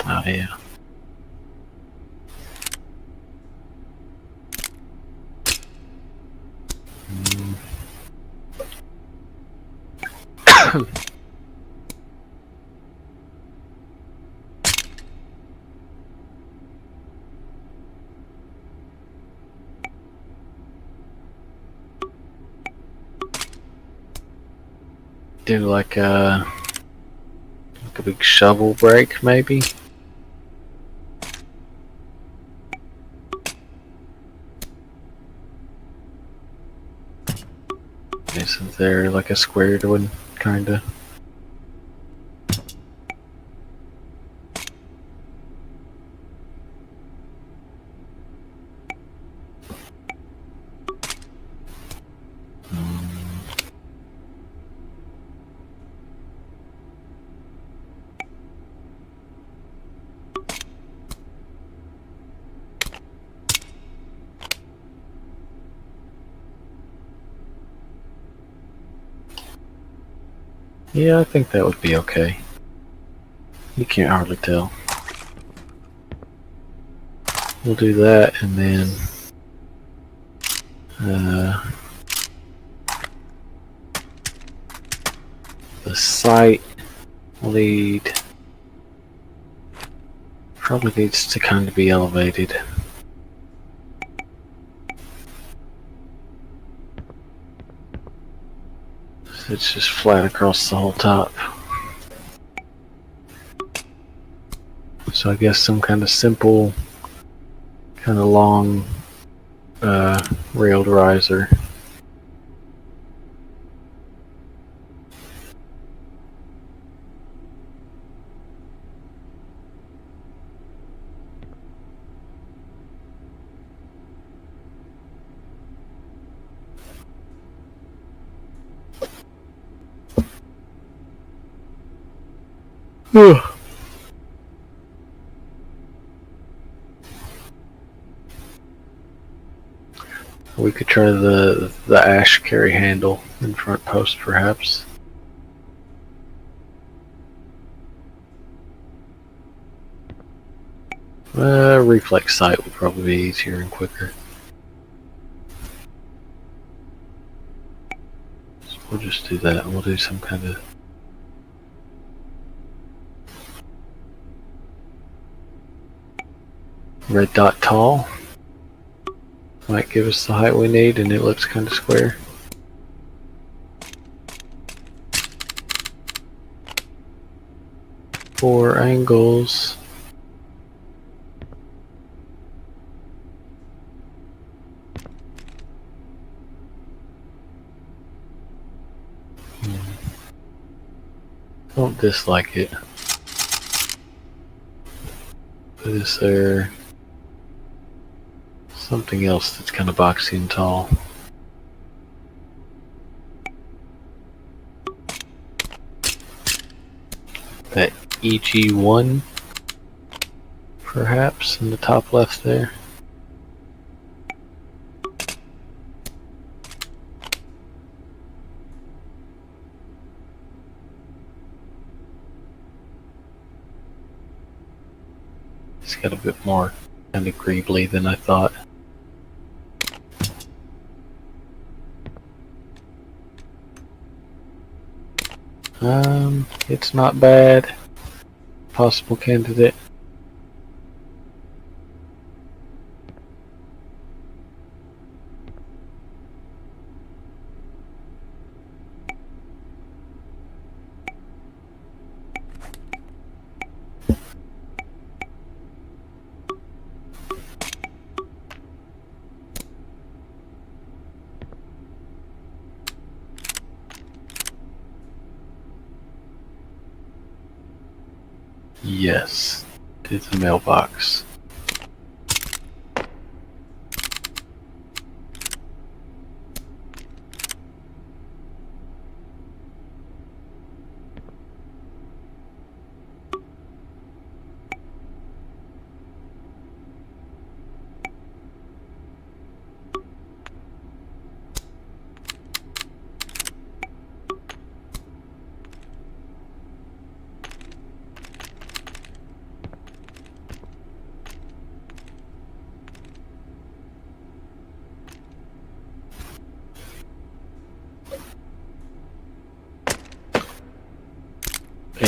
Speaker 1: Oh yeah. Do like a big shovel break, maybe. Isn't there like a squared one, kinda? Yeah, I think that would be okay. You can't hardly tell. We'll do that, and then the site lead probably needs to kind of be elevated. So it's just flat across the whole top. So I guess some kind of simple, kind of long railed riser. We could try the ash carry handle in front post, perhaps. Reflex sight would probably be easier and quicker. So we'll just do that. We'll do some kind of red dot tall. Might give us the height we need, and it looks kind of square. Four angles. Don't dislike it. But is there something else that's kind of boxy and tall? That EG1, perhaps, in the top left there. It's got a bit more kind of greebly than I thought. It's not bad. Possible candidate. Yes, to the mailbox.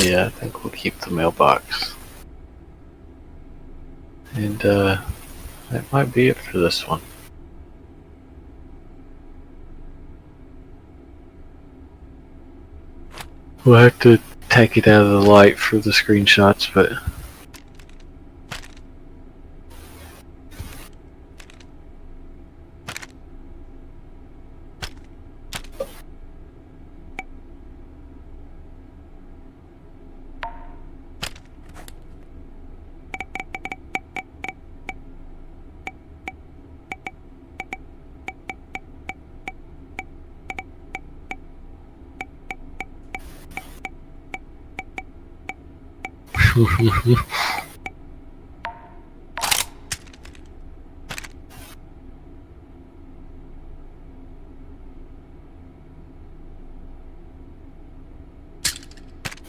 Speaker 1: yeah, I think we'll keep the mailbox. And that might be it for this one. We'll have to take it out of the light for the screenshots, but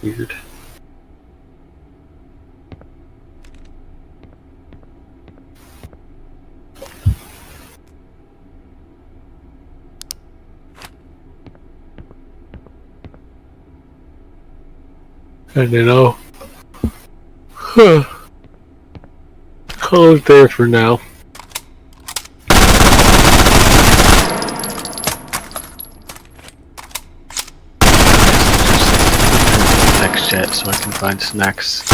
Speaker 1: weird. And then I'll call it there for now. Next jet so I can find snacks.